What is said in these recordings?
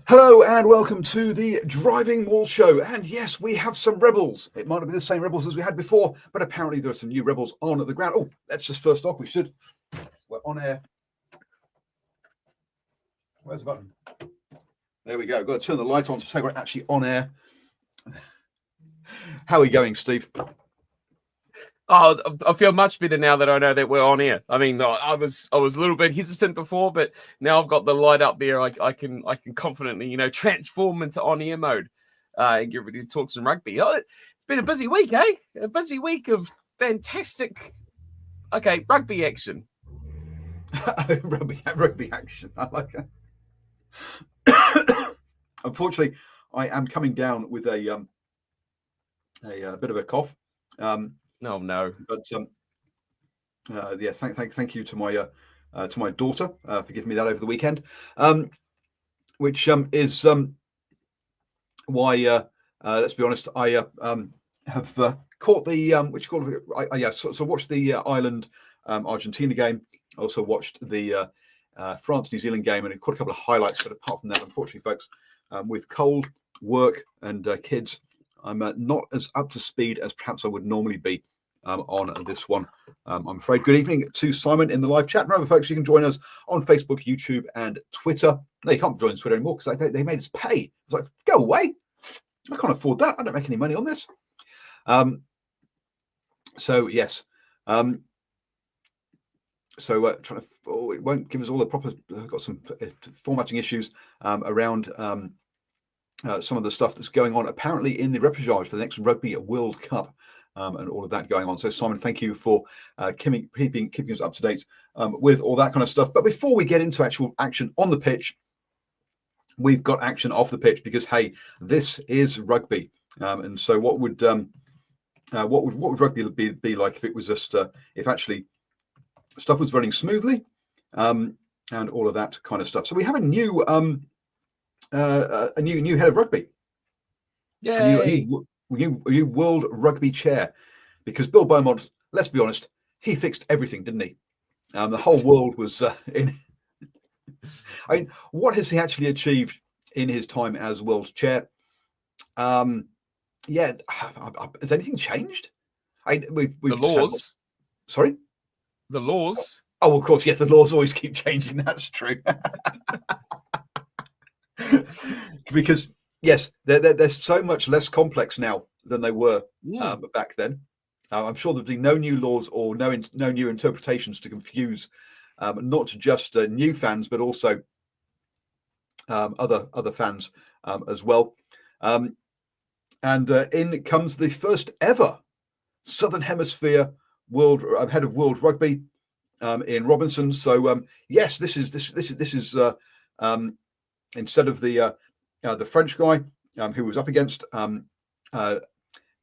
Hello and welcome to the DrivingMaul show. And yes, we have some rebels. It might not be the same rebels as we had before, but apparently there are some new rebels on the ground. Oh, let's just first off, we're on air. Where's the button? There we go. Got to turn the light on to say we're actually on air. How are we going, Steve? Oh, I feel much better now that I know that we're on air. I mean, I was a little bit hesitant before, but now I've got the light up there. I can confidently, transform into on air mode and get ready to talk some rugby. Oh, it's been a busy week, eh? A busy week of fantastic, rugby action. rugby action. I like that. Unfortunately, I am coming down with a bit of a cough. Oh no! But yeah, thank you to my daughter for giving me that over the weekend, which is why let's be honest, I have caught the so watched the Ireland Argentina game. Also watched the France New Zealand game and caught a couple of highlights. But apart from that, unfortunately, folks, with cold, work, and kids, I'm not as up to speed as perhaps I would normally be on this one. I'm afraid. Good evening to Simon in the live chat. Remember, folks, you can join us on Facebook, YouTube, and Twitter. No, you can't join us Twitter anymore because they made us pay. It's like, go away. I can't afford that. I don't make any money on this. So yes. It won't give us all the proper. Got some formatting issues around some of the stuff that's going on apparently in the reportage for the next Rugby World Cup. And all of that going on. So, Simon, thank you for keeping us up to date with all that kind of stuff. But before we get into actual action on the pitch, we've got action off the pitch because, hey, this is rugby. And so, what would rugby be like if it was just if actually stuff was running smoothly and all of that kind of stuff? So we have a new head of rugby. Yay! A new World Rugby chair, because Bill Beaumont, let's be honest, he fixed everything, didn't he? The whole world was in. I mean, what has he actually achieved in his time as world chair? Has anything changed? We've the laws. Sorry, the laws. Oh, of course, yes. The laws always keep changing. That's true. Because. Yes, they're so much less complex now than they were back then. I'm sure there'll be no new laws or no new interpretations to confuse not just new fans, but also other fans as well. And in comes the first ever Southern Hemisphere head of World Rugby in Robinson. So yes, this is instead of the French guy who was up against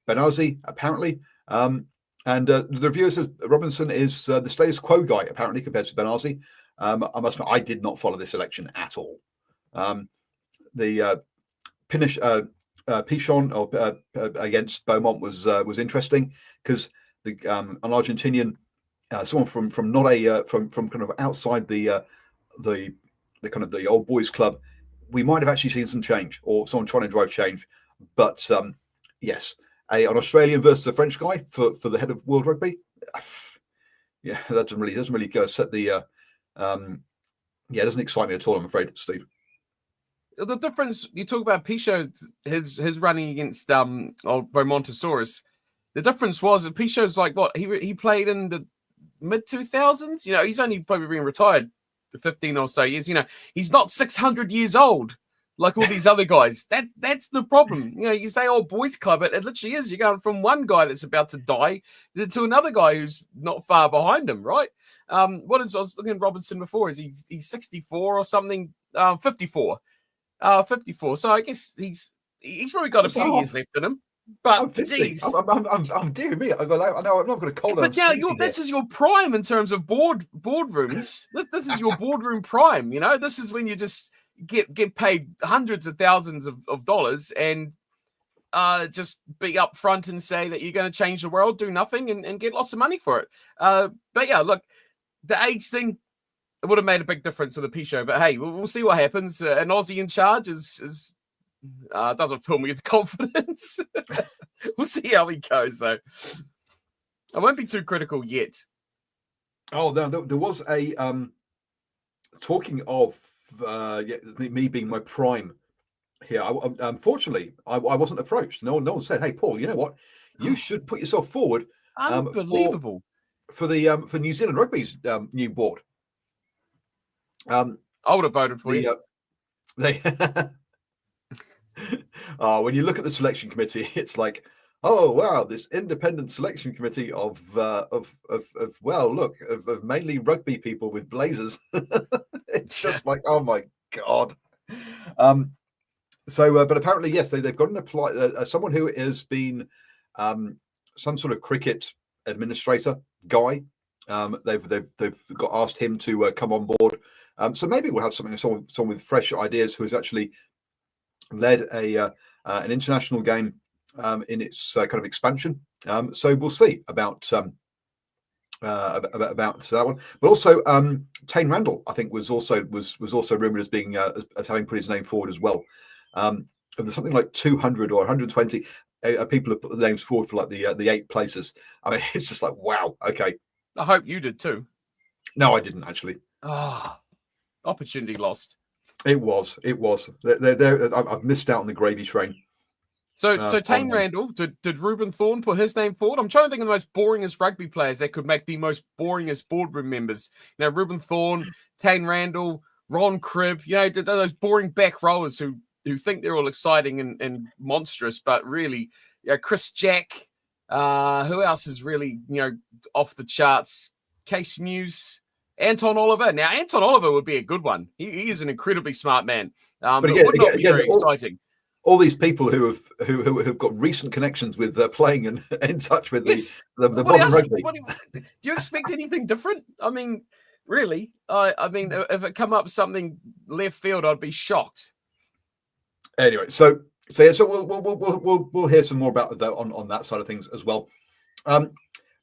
Benazi, apparently. And the reviewer says Robinson is the status quo guy, apparently, compared to Benazi. I must admit, I did not follow this election at all. The Pichon against Beaumont was interesting because an Argentinian, someone from not a from kind of outside the kind of the old boys club, we might have actually seen some change or someone trying to drive change. But yes, an Australian versus a French guy for the head of World Rugby. Yeah, that doesn't really set the doesn't excite me at all, I'm afraid, Steve. The difference you talk about Pichot, his running against Beaumontosaurus. The difference was that Pichot's like what he played in the mid 2000s. He's only probably been retired 15 or so years. He's not 600 years old like all these other guys. That's the problem. You say, oh, boys club, it literally is. You're going from one guy that's about to die to another guy who's not far behind him, right? I was looking at Robinson before. Is he's 64 or something? 54. 54. So I guess he's probably got a few years left in him. But I'm 50. I'm dear me. I know I'm not going to call that. But now this is your prime in terms of boardrooms. This is your boardroom prime. This is when you just get paid hundreds of thousands of dollars and just be up front and say that you're going to change the world, do nothing, and get lots of money for it. But yeah, look, the age thing. it would have made a big difference with the P show. But hey, we'll see what happens. An Aussie in charge is doesn't fill me with confidence. We'll see how he goes, though. I won't be too critical yet. Oh, there was a talking of me being my prime here. Unfortunately, I wasn't approached. No one said, "Hey, Paul, you know what? You should put yourself forward." Unbelievable. For New Zealand Rugby's new board. I would have voted for you. When you look at the selection committee, it's like, oh wow, this independent selection committee of mainly rugby people with blazers. It's just like, oh my god. But apparently, yes, they've got someone who has been some sort of cricket administrator guy. They've got asked him to come on board. So maybe we'll have someone with fresh ideas who has actually led an international game in its kind of expansion. So we'll see about that one. But also, Tane Randall, I think, was also rumoured as being as having put his name forward as well. There's something like 200 or 120 people have put their names forward for like the 8 places. I mean, it's just like, wow. Okay. I hope you did too. No, I didn't actually. Opportunity lost. It was. I've missed out on the gravy train. So Tane Randall, did Ruben Thorne put his name forward? I'm trying to think of the most boringest rugby players that could make the most boringest boardroom members. You know, Ruben Thorne, Tane Randall, Ron Cribb, you know, those boring back rowers who think they're all exciting and monstrous, but really, you know, Chris Jack, who else is really, you know, off the charts? Case Muse, Anton Oliver. Now, Anton Oliver would be a good one. He is an incredibly smart man, but again, would not be very exciting. All these people who have got recent connections with playing and in touch with the modern rugby. Do you expect anything different? I mean, really? I mean, if it come up something left field, I'd be shocked. Anyway, so we'll hear some more about that on that side of things as well. But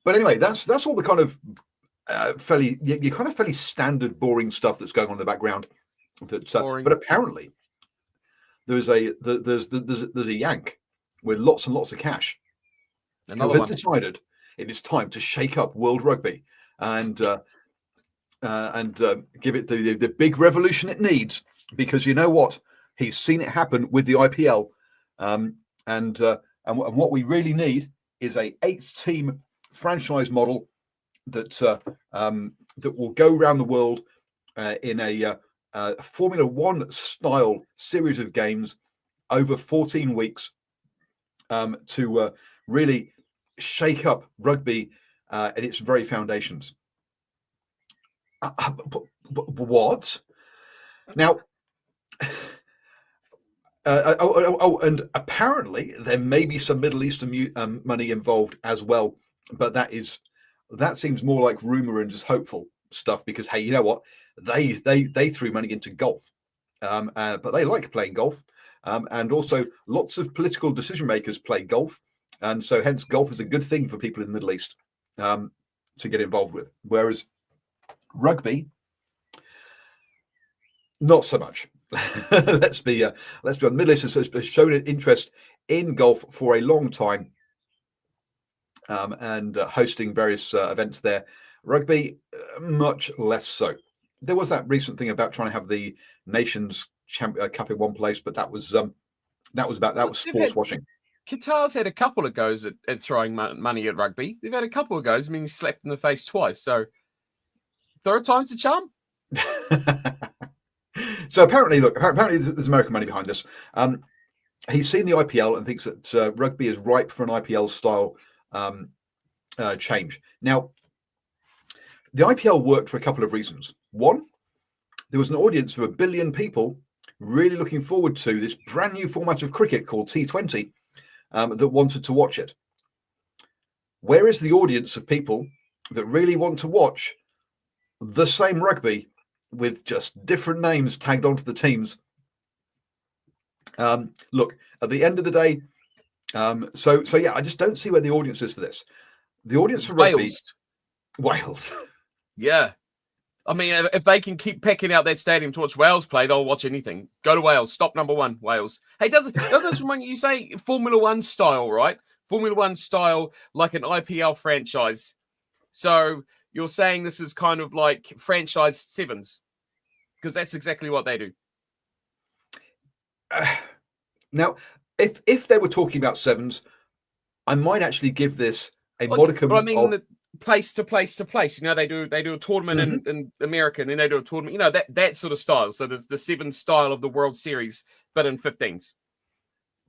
anyway, that's all the kind of fairly standard boring stuff that's going on in the background. But apparently, there's a yank with lots and lots of cash. Who has decided it is time to shake up world rugby and give it the big revolution it needs, because you know what, he's seen it happen with the IPL, and what we really need is a 8-team franchise model that will go around the world in a Formula One style series of games over 14 weeks to really shake up rugby at its very foundations. What? Now, and apparently there may be some Middle Eastern money involved as well, but that seems more like rumor and just hopeful stuff, because hey, you know what, they threw money into golf, but they like playing golf, and also lots of political decision makers play golf, and so hence golf is a good thing for people in the Middle East to get involved with, whereas rugby, not so much. Let's be honest. The Middle East has shown an interest in golf for a long time, and hosting various events there. Rugby, much less so. There was that recent thing about trying to have the Nations Cup in one place, but that was sports washing. Qatar's had a couple of goes at throwing money at rugby. They've had a couple of goes, I mean, slapped in the face twice. So third time's the charm. So apparently there's American money behind this. He's seen the IPL and thinks that rugby is ripe for an IPL style change. Now, the IPL worked for a couple of reasons. One, there was an audience of 1 billion people really looking forward to this brand new format of cricket called T20 that wanted to watch it. Where is the audience of people that really want to watch the same rugby with just different names tagged onto the teams? Look, at the end of the day, so yeah, I just don't see where the audience is for this. The audience for rugby, Wales. Yeah, I mean, if they can keep packing out that stadium to watch Wales play, they'll watch anything. Go to Wales. Stop number one, Wales. Hey, does this remind you say Formula One style, right? Formula One style, like an IPL franchise. So you're saying this is kind of like franchise sevens, because that's exactly what they do. Now, if they were talking about sevens, I might actually give this a modicum. But I mean, the place to place to place. You know, they do a tournament in America, and then they do a tournament. You know, that sort of style. So there's the seven style of the World Series, but in 15s.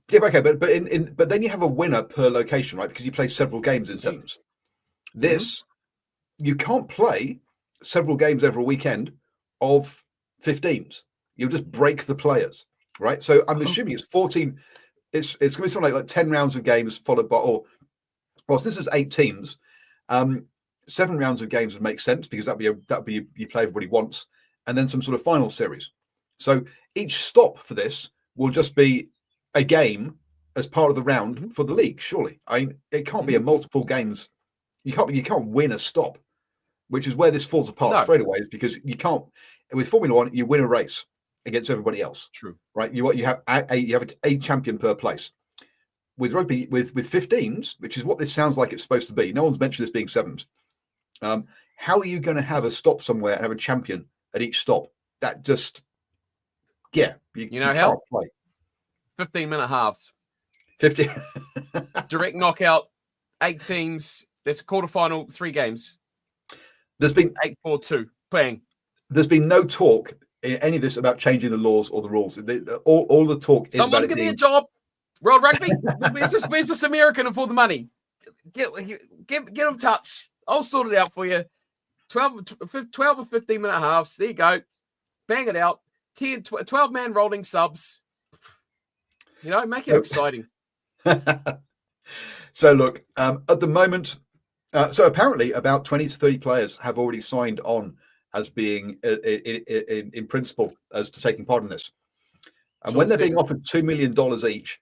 Yeah, okay, but then you have a winner per location, right? Because you play several games in sevens. This you can't play several games every weekend of 15s. You'll just break the players, right? So I'm assuming it's 14. It's going to be something like 10 rounds of games followed by, or this is 8 teams. 7 rounds of games would make sense because that'd be you play everybody once, and then some sort of final series. So each stop for this will just be a game as part of the round for the league. Surely, I mean, it can't be a multiple games. You can't win a stop, which is where this falls apart straight away. Is because you can't with Formula One. You win a race against everybody else. True, right? You have a champion per place. With rugby, with 15s, which is what this sounds like it's supposed to be. No one's mentioned this being sevens. How are you going to have a stop somewhere and have a champion at each stop? That just, you can't play. 15-minute halves. 50 direct knockout, 8 teams. There's a quarterfinal, 3 games. There's been 8-4-2. Bang. There's been no talk in any of this about changing the laws or the rules. All the talk is someone about give me a job. World Rugby. Where's this American for the money? Get him touch. I'll sort it out for you. 12 or 15-minute halves. There you go. Bang it out. 12-man rolling subs. You know, make it exciting. So look, at the moment, so apparently about 20 to 30 players have already signed on as being in principle as to taking part in this. And when they're being offered $2 million each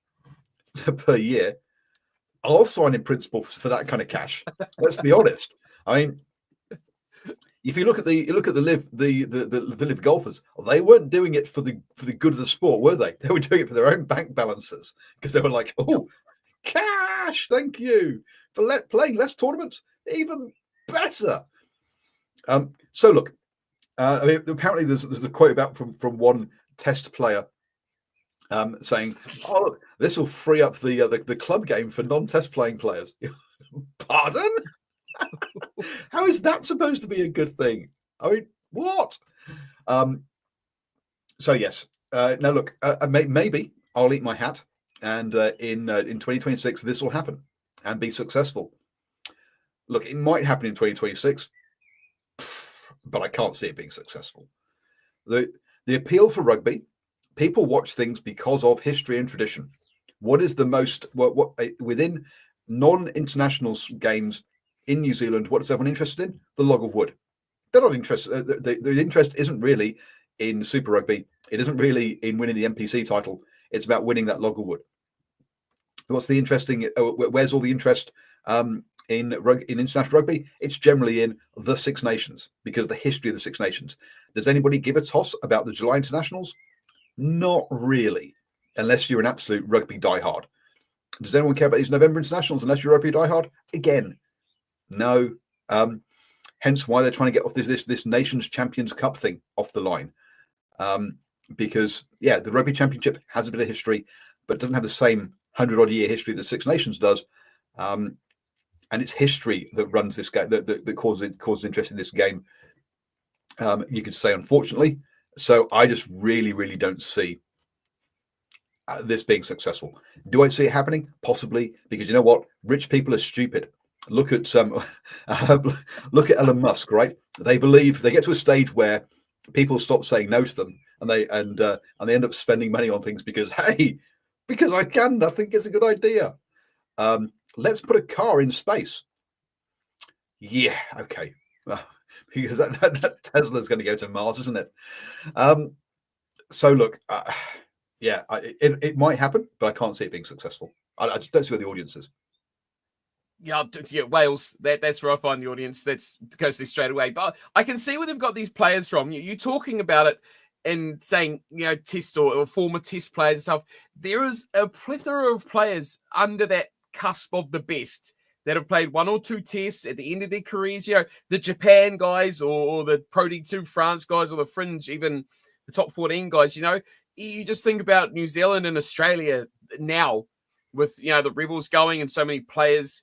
per year, I'll sign in principle for that kind of cash. Let's be honest. I mean, if you look at the live golfers, they weren't doing it for the good of the sport, were they? They were doing it for their own bank balances because they were like, oh, cash, thank you for playing less tournaments, even better. So look, I mean, apparently there's a quote about from one test player saying, "Oh, this will free up the club game for non-test playing players." Pardon? How is that supposed to be a good thing? I mean, what? So yes. Now look, maybe I'll eat my hat, and in 2026 this will happen and be successful. Look, it might happen in 2026, but I can't see it being successful. The appeal for rugby, people watch things because of history and tradition. What is the most what within non-international games in New Zealand? What is everyone interested in? The log of wood. They're not interested. The interest isn't really in Super Rugby. It isn't really in winning the NPC title. It's about winning that log of wood. What's the interesting? Where's all the interest in international rugby? It's generally in the Six Nations because of the history of the Six Nations. Does anybody give a toss about the July internationals? Not really, unless you're an absolute rugby diehard. Does anyone care about these November internationals unless you're a rugby diehard? Again, no. Hence why they're trying to get off this Nations Champions Cup thing off the line. Because the Rugby Championship has a bit of history, but doesn't have the same 100-odd year history that Six Nations does. And it's history that runs this game, that causes interest in this game. You could say, unfortunately. So I just really, really don't see this being successful. Do I see it happening? Possibly, because you know what? Rich people are stupid. Look at look at Elon Musk, right? They believe they get to a stage where people stop saying no to them, and they end up spending money on things because I can. I think it's a good idea. Let's put a car in space. Yeah, okay. Because that Tesla's going to go to Mars, isn't it? So look, it might happen, but I can't see it being successful. I just don't see where the audience is. Yeah, Wales. That's where I find the audience. That's goes there straight away. But I can see where they've got these players from. You're talking about it and saying, test or former test players and stuff. There is a plethora of players under that cusp of the best that have played one or two tests at the end of their careers. The Japan guys or the Pro D2 France guys or the fringe, even the top 14 guys. You just think about New Zealand and Australia now with, the Rebels going and so many players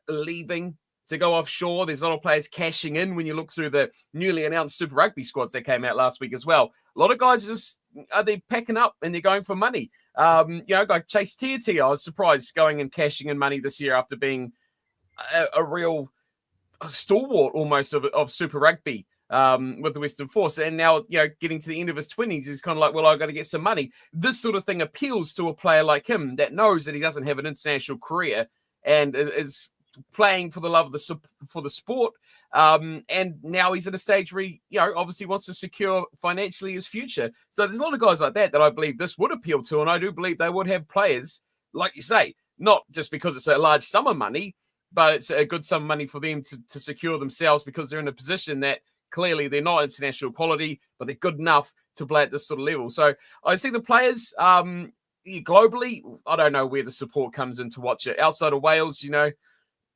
leaving to go offshore. There's a lot of players cashing in when you look through the newly announced Super Rugby squads that came out last week as well. A lot of guys they're packing up and they're going for money. Like Chase Tiatia, I was surprised going and cashing in money this year after being a real stalwart almost of Super Rugby with the Western Force. And now, getting to the end of his 20s, he's kind of like, well, I've got to get some money. This sort of thing appeals to a player like him that knows that he doesn't have an international career and is playing for the love of for the sport. And now he's at a stage where he, obviously wants to secure financially his future. So there's a lot of guys like that I believe this would appeal to. And I do believe they would have players, like you say, not just because it's a large sum of money, but it's a good sum of money for them to secure themselves because they're in a position that clearly they're not international quality, but they're good enough to play at this sort of level. So I see the players globally, I don't know where the support comes in to watch it. Outside of Wales,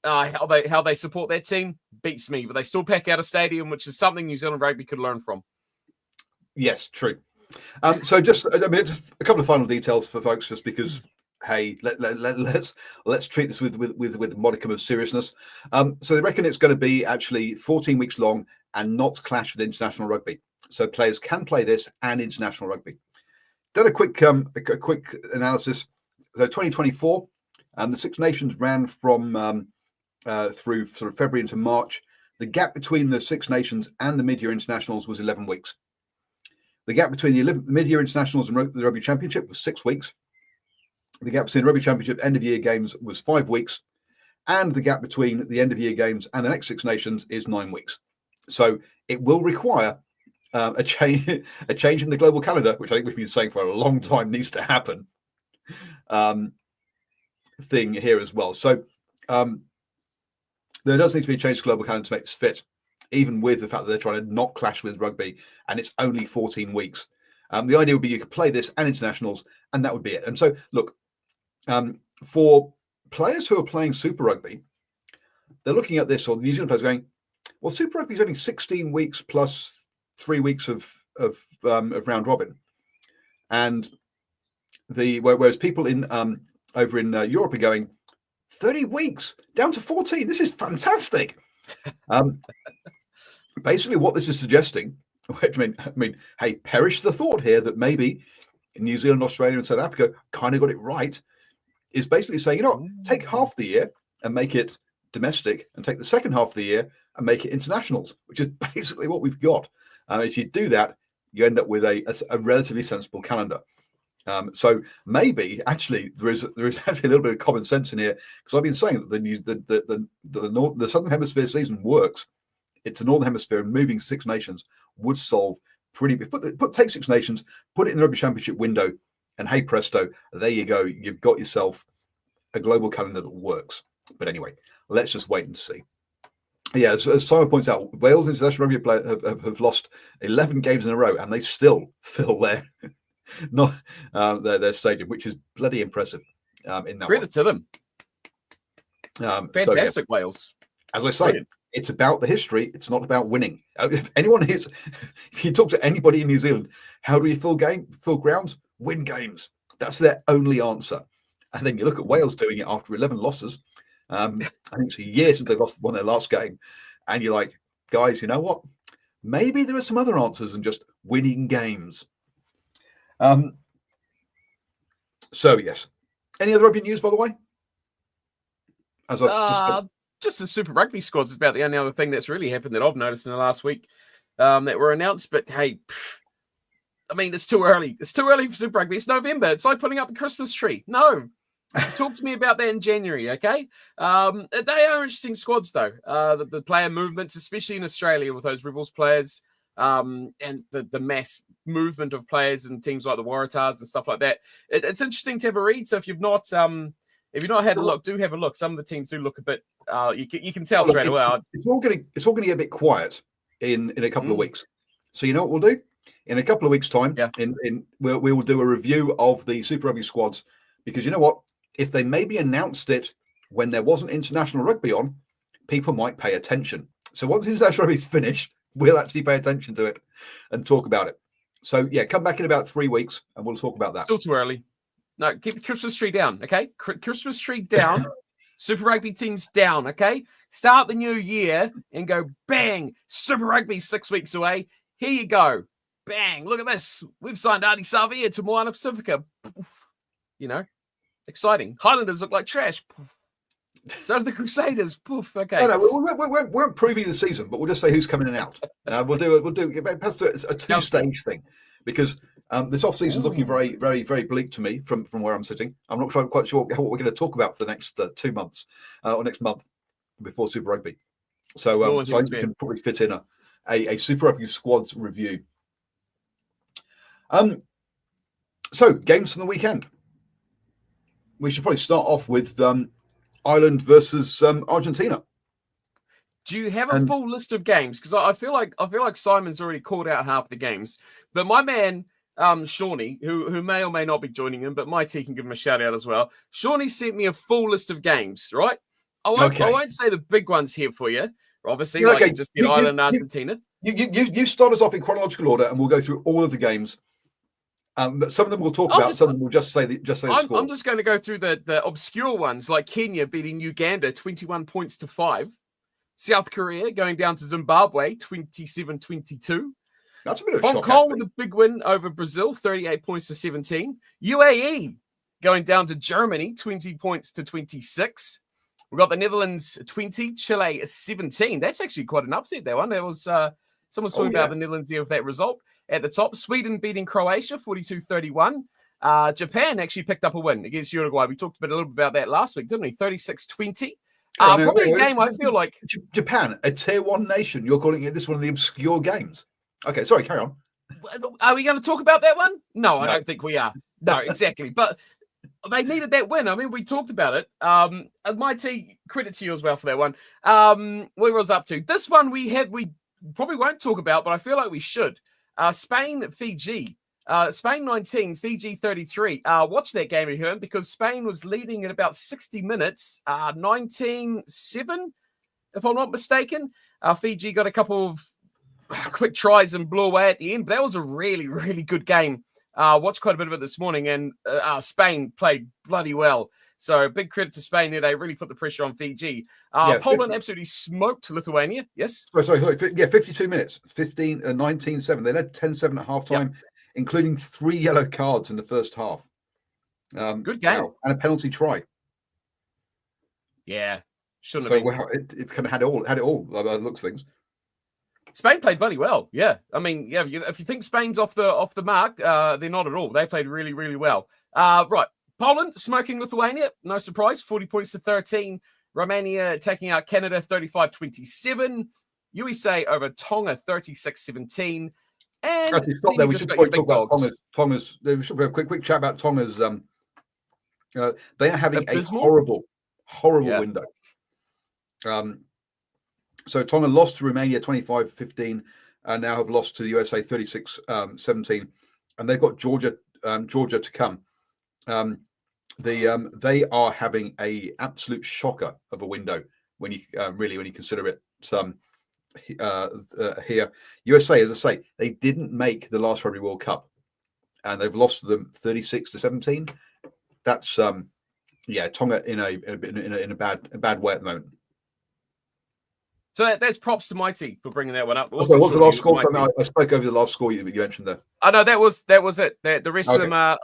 how they support that team beats me, but they still pack out a stadium, which is something New Zealand rugby could learn from. Yes, true. So just a couple of final details for folks, just because, hey, let's treat this with a modicum of seriousness. So they reckon it's going to be actually 14 weeks long and not clash with international rugby. So players can play this and international rugby. Done a quick analysis. So 2024, the Six Nations ran from through sort of February into March. The gap between the Six Nations and the mid-year internationals was 11 weeks. The gap between the mid-year internationals and the Rugby Championship was 6 weeks. The gap between Rugby Championship end-of-year games was 5 weeks. And the gap between the end-of-year games and the next Six Nations is 9 weeks. So it will require a change in the global calendar, which I think we've been saying for a long time needs to happen, thing here as well. So there does need to be a change to global calendar to make this fit, even with the fact that they're trying to not clash with rugby, and it's only 14 weeks. The idea would be you could play this and internationals, and that would be it. And so, look, for players who are playing Super Rugby, they're looking at this, or the New Zealand players going, well, Super Rugby is only 16 weeks plus 3 weeks of round robin, and whereas people in over in Europe are going 30 weeks down to 14. This is fantastic. Basically, what this is suggesting, I mean, hey, perish the thought here that maybe New Zealand, Australia, and South Africa kind of got it right, is basically saying, take half the year and make it domestic, and take the second half of the year and make it internationals, which is basically what we've got. If you do that, you end up with a relatively sensible calendar. So maybe actually there is actually a little bit of common sense in here, because I've been saying that the Southern Hemisphere season works. It's the Northern Hemisphere, and moving Six Nations would solve pretty big. Take Six Nations, put it in the Rugby Championship window, and hey presto, there you go. You've got yourself a global calendar that works. But anyway, let's just wait and see. Yeah, as Simon points out, Wales international rugby have lost 11 games in a row, and they still fill their stadium, which is bloody impressive. In that credit to them. Fantastic, Wales. As I say, brilliant. It's about the history. It's not about winning. If you talk to anybody in New Zealand, how do you fill grounds? Win games. That's their only answer. And then you look at Wales doing it after 11 losses. I think it's a year since they've won their last game, and you're like, guys, you know what? Maybe there are some other answers than just winning games. So yes. Any other rugby news, by the way? As I've just the Super Rugby squads is about the only other thing that's really happened that I've noticed in the last week that were announced. But hey, I mean, it's too early. It's too early for Super Rugby. It's November. It's like putting up a Christmas tree. No. Talk to me about that in January, okay? They are interesting squads, though. The player movements, especially in Australia with those Rebels players, and the mass movement of players and teams like the Waratahs and stuff like that. It's interesting to have a read. So if you've not If you've not had a look, do have a look. Some of the teams do look a bit. You can tell straight away. It's all going to get a bit quiet in a couple of weeks. So you know what we'll do? In a couple of weeks' time, we will do a review of the Super Rugby squads, because you know what? If they maybe announced it when there wasn't international rugby on, people might pay attention. So once international rugby is finished, we'll actually pay attention to it and talk about it. So yeah, come back in about 3 weeks and we'll talk about that. Still too early. No, keep the Christmas tree down, okay? Christmas tree down. Super Rugby teams down, okay? Start the new year and go bang. Super Rugby 6 weeks away. Here you go. Bang. Look at this. We've signed Adi Savia to Moana Pacifica. You know, exciting. Highlanders look like trash. So do the Crusaders. Poof. Okay. No, we won't preview the season, but we'll just say who's coming in and out. We'll do a two-stage thing, because this off season is looking very, very, very bleak to me from where I'm sitting. I'm not quite sure what we're going to talk about for the next 2 months or next month before Super Rugby. So, so I think we can probably fit in a Super Rugby squads review. So games from the weekend. We should probably start off with Ireland versus Argentina. Do you have a full list of games? Because I feel like Simon's already called out half the games. But my man, Shawnee, who may or may not be joining him, but Mighty can give him a shout out as well. Shawnee sent me a full list of games, right? I won't say the big ones here for you. Obviously, you just get Ireland and Argentina. You start us off in chronological order, and we'll go through all of the games. Some of them we'll talk about. Some of them we'll just say the score. I'm just going to go through the obscure ones, like Kenya beating Uganda 21-5. South Korea going down to Zimbabwe 27-22. That's a bit of a Hong shock, Kong actually. with a big win over Brazil, 38-17. UAE going down to Germany, 20-26. We've got the Netherlands 20, Chile 17. That's actually quite an upset, that one. There was someone's talking about the Netherlands there with that result. At the top, Sweden beating Croatia 42-31. Japan actually picked up a win against Uruguay. We talked a little bit about that last week, didn't we? 36-20. Probably a game I feel like... Japan, a tier 1 nation. You're calling it this one of the obscure games. Okay, sorry, carry on. Are we going to talk about that one? No, I don't think we are. No, exactly. But they needed that win. I mean, we talked about it. Mighty, credit to you as well for that one. Where was up to? This one we probably won't talk about, but I feel like we should. Spain, Fiji. Spain 19, Fiji 33. Watch that game, everyone, because Spain was leading in about 60 minutes, 19-7, if I'm not mistaken. Fiji got a couple of quick tries and blew away at the end, but that was a really, really good game. Watched quite a bit of it this morning, and Spain played bloody well. So big credit to Spain there. They really put the pressure on Fiji. Poland absolutely smoked Lithuania. Yes? Sorry. Yeah, 52 minutes, 19-7. They led 10-7 at halftime, including 3 yellow cards in the first half. Good game. Wow. And a penalty try. Yeah. Shouldn't have been. Wow, it kind of had it all by the looks of things. Spain played bloody well. Yeah. I mean, if you think Spain's off the mark, they're not at all. They played really, really well. Right. Poland smoking Lithuania. No surprise. 40 points to 13. Romania taking out Canada 35-27. USA over Tonga 36-17. And actually, stop there. We should probably talk about Tonga's. We should have a quick chat about Tonga's. They are having a horrible window. So Tonga lost to Romania 25-15, and now have lost to the USA 36-17, and they've got Georgia to come. They are having a absolute shocker of a window when you consider it. Here, USA, as I say, they didn't make the last Rugby World Cup, and they've lost to them 36-17. That's Tonga in a bad way at the moment. So that's props to Mighty for bringing that one up. What's the last score? I spoke over the last score you mentioned there. I know that was it. The rest of them are.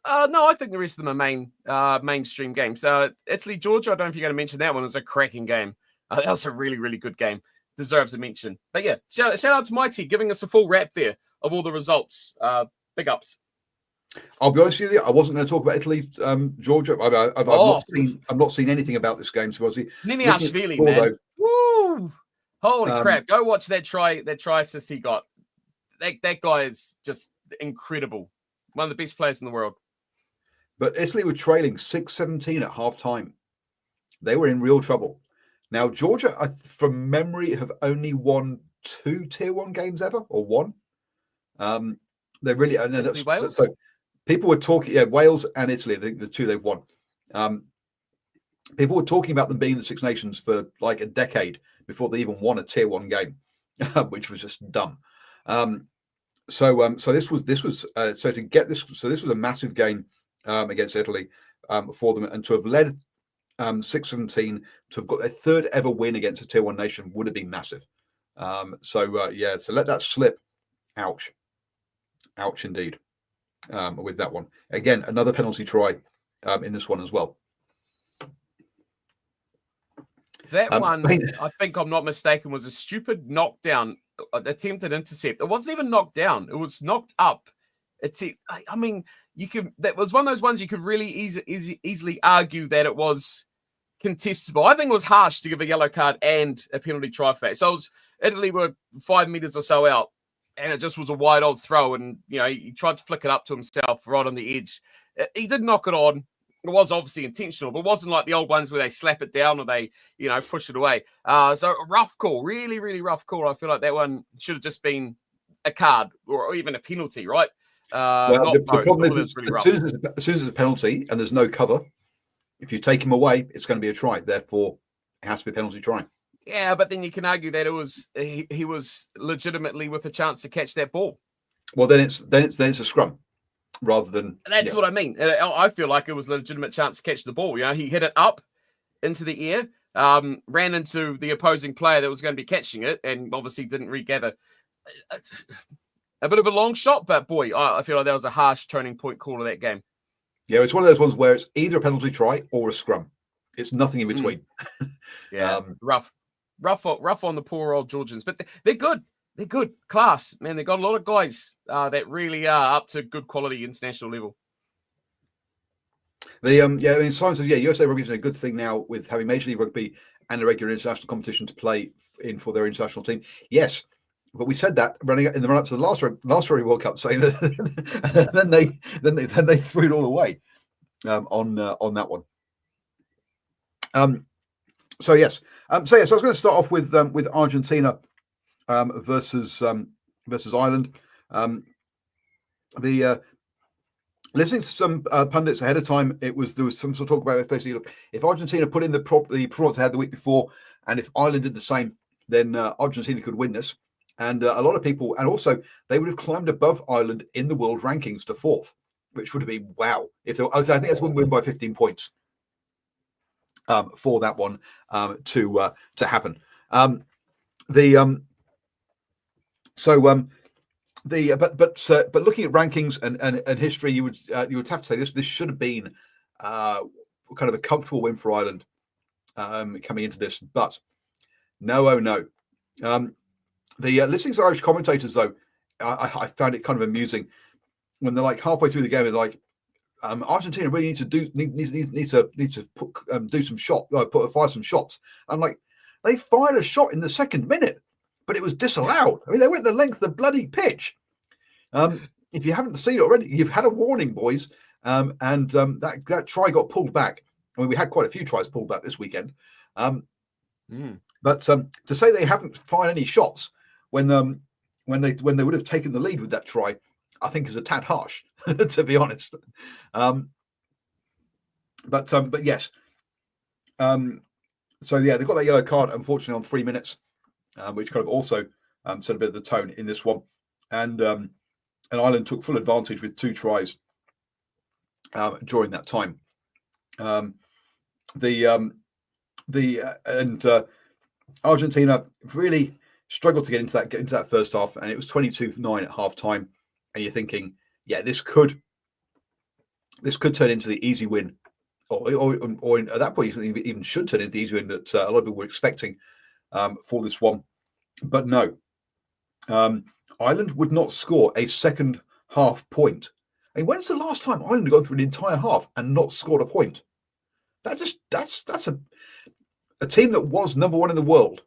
No, I think the rest of them are mainstream games. Italy, Georgia. I don't know if you're going to mention that one. It was a cracking game. That was a really, really good game. Deserves a mention. But yeah, shout out to Mighty giving us a full wrap there of all the results. Big ups. I'll be honest with you, I wasn't going to talk about Italy, Georgia. I've not seen anything about this game. So Niniashvili, man. Woo! Holy crap! Go watch that try assist he got. That guy is just incredible. One of the best players in the world. But Italy were trailing 6-17 at half time. They were in real trouble. Now, Georgia, from memory, have only won 2 Tier 1 games ever, or one. They really, and Italy, Wales? so people were talking, Wales and Italy, the two they've won. People were talking about them being the Six Nations for like a decade before they even won a Tier 1 game, which was just dumb. So this was so to get this, so this was a massive game against Italy for them, and to have led 6-17, to have got their third ever win against a Tier 1 nation would have been massive. So let that slip. Ouch indeed. With that one, again, another penalty try in this one as well. That one, I think I'm not mistaken, was a stupid knockdown, attempted intercept. It wasn't even knocked down; it was knocked up. I mean, that was one of those ones you could really easily argue that it was contestable. I think it was harsh to give a yellow card and a penalty try for that. So Italy were 5 meters or so out, and it just was a wide old throw. And he tried to flick it up to himself right on the edge. He did knock it on. It was obviously intentional, but it wasn't like the old ones where they slap it down or they, push it away. So a rough call, really, really rough call. I feel like that one should have just been a card or even a penalty, right? The problem is, as soon as it's a penalty and there's no cover, if you take him away, it's going to be a try. Therefore, it has to be a penalty try. Yeah, but then you can argue that it was he was legitimately with a chance to catch that ball. Well, then it's a scrum. Rather than that's what I mean. I feel like it was a legitimate chance to catch the ball. He hit it up into the air, ran into the opposing player that was going to be catching it, and obviously didn't regather. A bit of a long shot, but boy, I feel like that was a harsh turning point call of that game. Yeah, it's one of those ones where it's either a penalty try or a scrum. It's nothing in between. Yeah, rough on the poor old Georgians, but they're good. They're good class, man. They got a lot of guys that really are up to good quality international level. Simon said, USA Rugby is a good thing now with having Major League Rugby and a regular international competition to play in for their international team. Yes, but we said that running in the run up to the last Rugby World Cup, saying that then they threw it all away on that one. So I was going to start off with Argentina. Versus Ireland. Listening to some pundits ahead of time, there was some sort of talk about basically, look, if Argentina put in the performance they had the week before, and if Ireland did the same, then Argentina could win this. And a lot of people, and also they would have climbed above Ireland in the world rankings to fourth, which would have been wow. I think that's one win by 15 points for that one to happen. But looking at rankings and history, you would have to say this should have been kind of a comfortable win for Ireland coming into this, but no. Listening to Irish commentators though, I found it kind of amusing when they're like halfway through the game, they're like, Argentina really needs to do some shots, fire some shots. I'm like, they fired a shot in the second minute, but it was disallowed. I mean, they went the length of the bloody pitch. If you haven't seen it already, you've had a warning, boys. That try got pulled back. I mean, we had quite a few tries pulled back this weekend. But to say they haven't fired any shots when they would have taken the lead with that try, I think is a tad harsh, to be honest. But yes. So yeah, they got that yellow card, unfortunately, on 3 minutes, which kind of also set a bit of the tone in this one. And Ireland took full advantage with 2 tries during that time. Argentina really struggled to get into that first half, and it was 22-9 at half time. And you're thinking, yeah, this could turn into the easy win, or at that point, you even should turn into the easy win that a lot of people were expecting for this one. But no, Ireland would not score a second half point. I mean, when's the last time Ireland had gone through an entire half and not scored a point? That's a team that was number 1 in the world,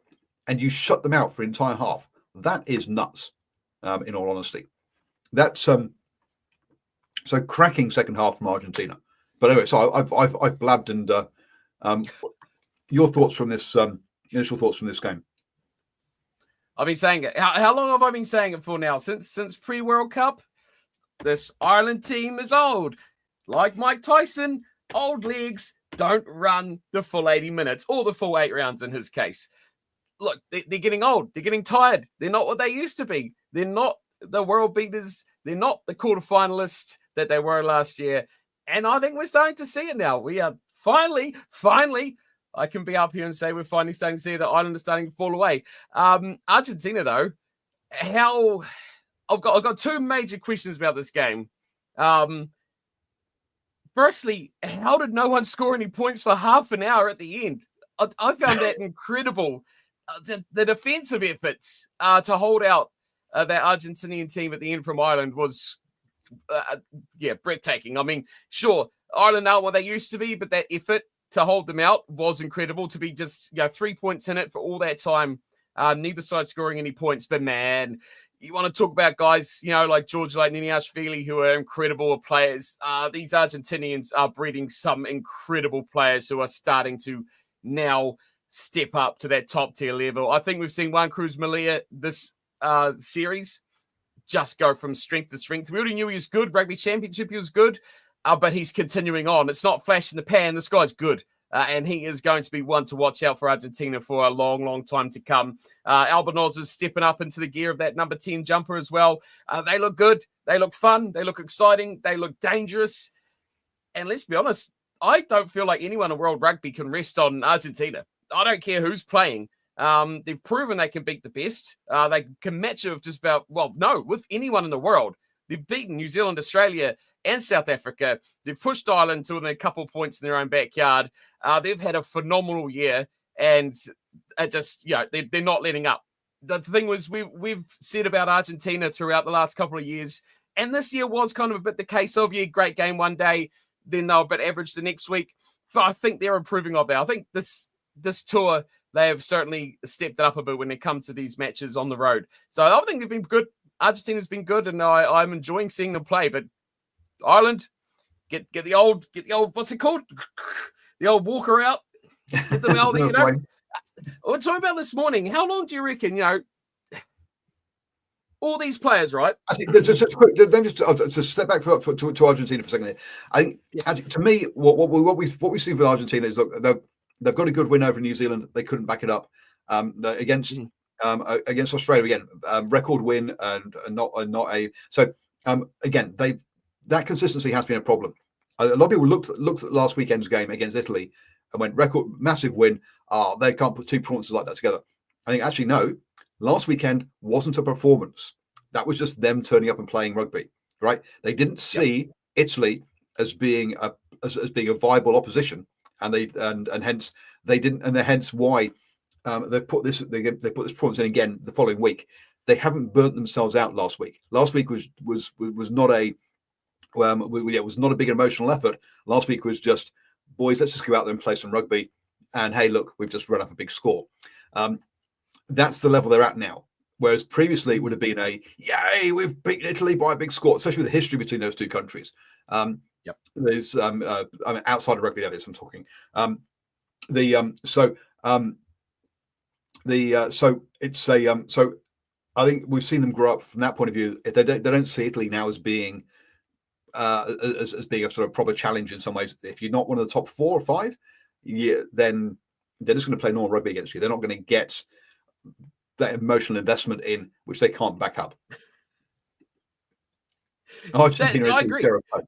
and you shut them out for an entire half. That is nuts, in all honesty. That's so cracking second half from Argentina. But anyway, so I've blabbed, and your thoughts from this initial thoughts from this game. I've been saying it. How long have I been saying it for now? Since pre-World Cup? This Ireland team is old. Like Mike Tyson, old legs don't run the full 80 minutes or the full 8 rounds in his case. Look, they're getting old. They're getting tired. They're not what they used to be. They're not the world beaters. They're not the quarterfinalists that they were last year. And I think we're starting to see it now. We are finally, I can be up here and say we're finally starting to see that Ireland is starting to fall away. Argentina, though, I've got 2 major questions about this game. Firstly, how did no one score any points for half an hour at the end? I found that incredible. The defensive efforts to hold out that Argentinian team at the end from Ireland was, breathtaking. I mean, sure, Ireland aren't what they used to be, but that effort to hold them out was incredible. To be just 3 points in it for all that time, neither side scoring any points. But man, you want to talk about guys, like George Niniashvili, who are incredible players. These Argentinians are breeding some incredible players who are starting to now step up to that top tier level. I think we've seen Juan Cruz Malia this series just go from strength to strength. We already knew he was good. Rugby Championship, he was good, but he's continuing on. It's not flash in the pan. This guy's good. And he is going to be one to watch out for Argentina for a long, long time to come. Albanoz is stepping up into the gear of that number 10 jumper as well. They look good. They look fun. They look exciting. They look dangerous. And let's be honest, I don't feel like anyone in world rugby can rest on Argentina. I don't care who's playing. They've proven they can beat the best. They can match it with just about, with anyone in the world. They've beaten New Zealand, Australia, and South Africa. They've pushed Ireland to within a couple of points in their own backyard. They've had a phenomenal year, and they're not letting up. The thing was, we've said about Argentina throughout the last couple of years, and this year was kind of a bit the case of, great game one day, then they were a bit average the next week. But I think they're improving of that. I think this tour, they have certainly stepped it up a bit when it comes to these matches on the road. So I think they've been good. Argentina's been good, and I'm enjoying seeing them play. But Ireland, get the old what's it called? The old walker out. Get them out there, We're talking about this morning. How long do you reckon, all these players, right? I think just step back to Argentina for a second here. I think, yes. To me, what we've seen with Argentina is, look, they've got a good win over New Zealand. They couldn't back it up against Australia again. Record win and not a. So again, that consistency has been a problem. A lot of people looked at last weekend's game against Italy and went, record massive win. They can't put 2 performances like that together. I think actually no. Last weekend wasn't a performance. That was just them turning up and playing rugby, right? They didn't see Italy as being a viable opposition, and hence they didn't, and hence why they put this performance in again the following week. They haven't burnt themselves out last week. Last week was not a it was not a big emotional effort. Last week was just, boys, let's just go out there and play some rugby. And hey, look, we've just run up a big score. That's the level they're at now. Whereas previously it would have been yay, we've beaten Italy by a big score, especially with the history between those two countries. There's outside of rugby, that is, I'm talking. So I think we've seen them grow up from that point of view. They don't see Italy now as being as being a sort of proper challenge in some ways. If you're not one of the top 4 or 5, then they're just going to play normal rugby against you. They're not going to get that emotional investment in which they can't back up. Argentina, I agree.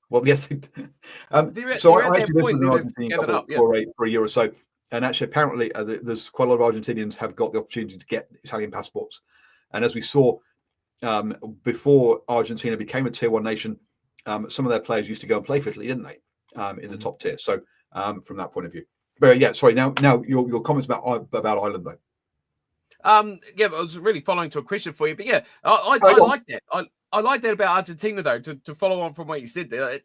Well, yes. So I actually lived with an Argentinian couple for a year or so, and actually apparently there's quite a lot of Argentinians have got the opportunity to get Italian passports. And as we saw before Argentina became a tier 1 nation, some of their players used to go and play for Italy, didn't they? In the top tier. So from that point of view. But sorry. Now your comments about Ireland though. I was really following to a question for you, but I like that. I like that about Argentina though. To follow on from what you said there,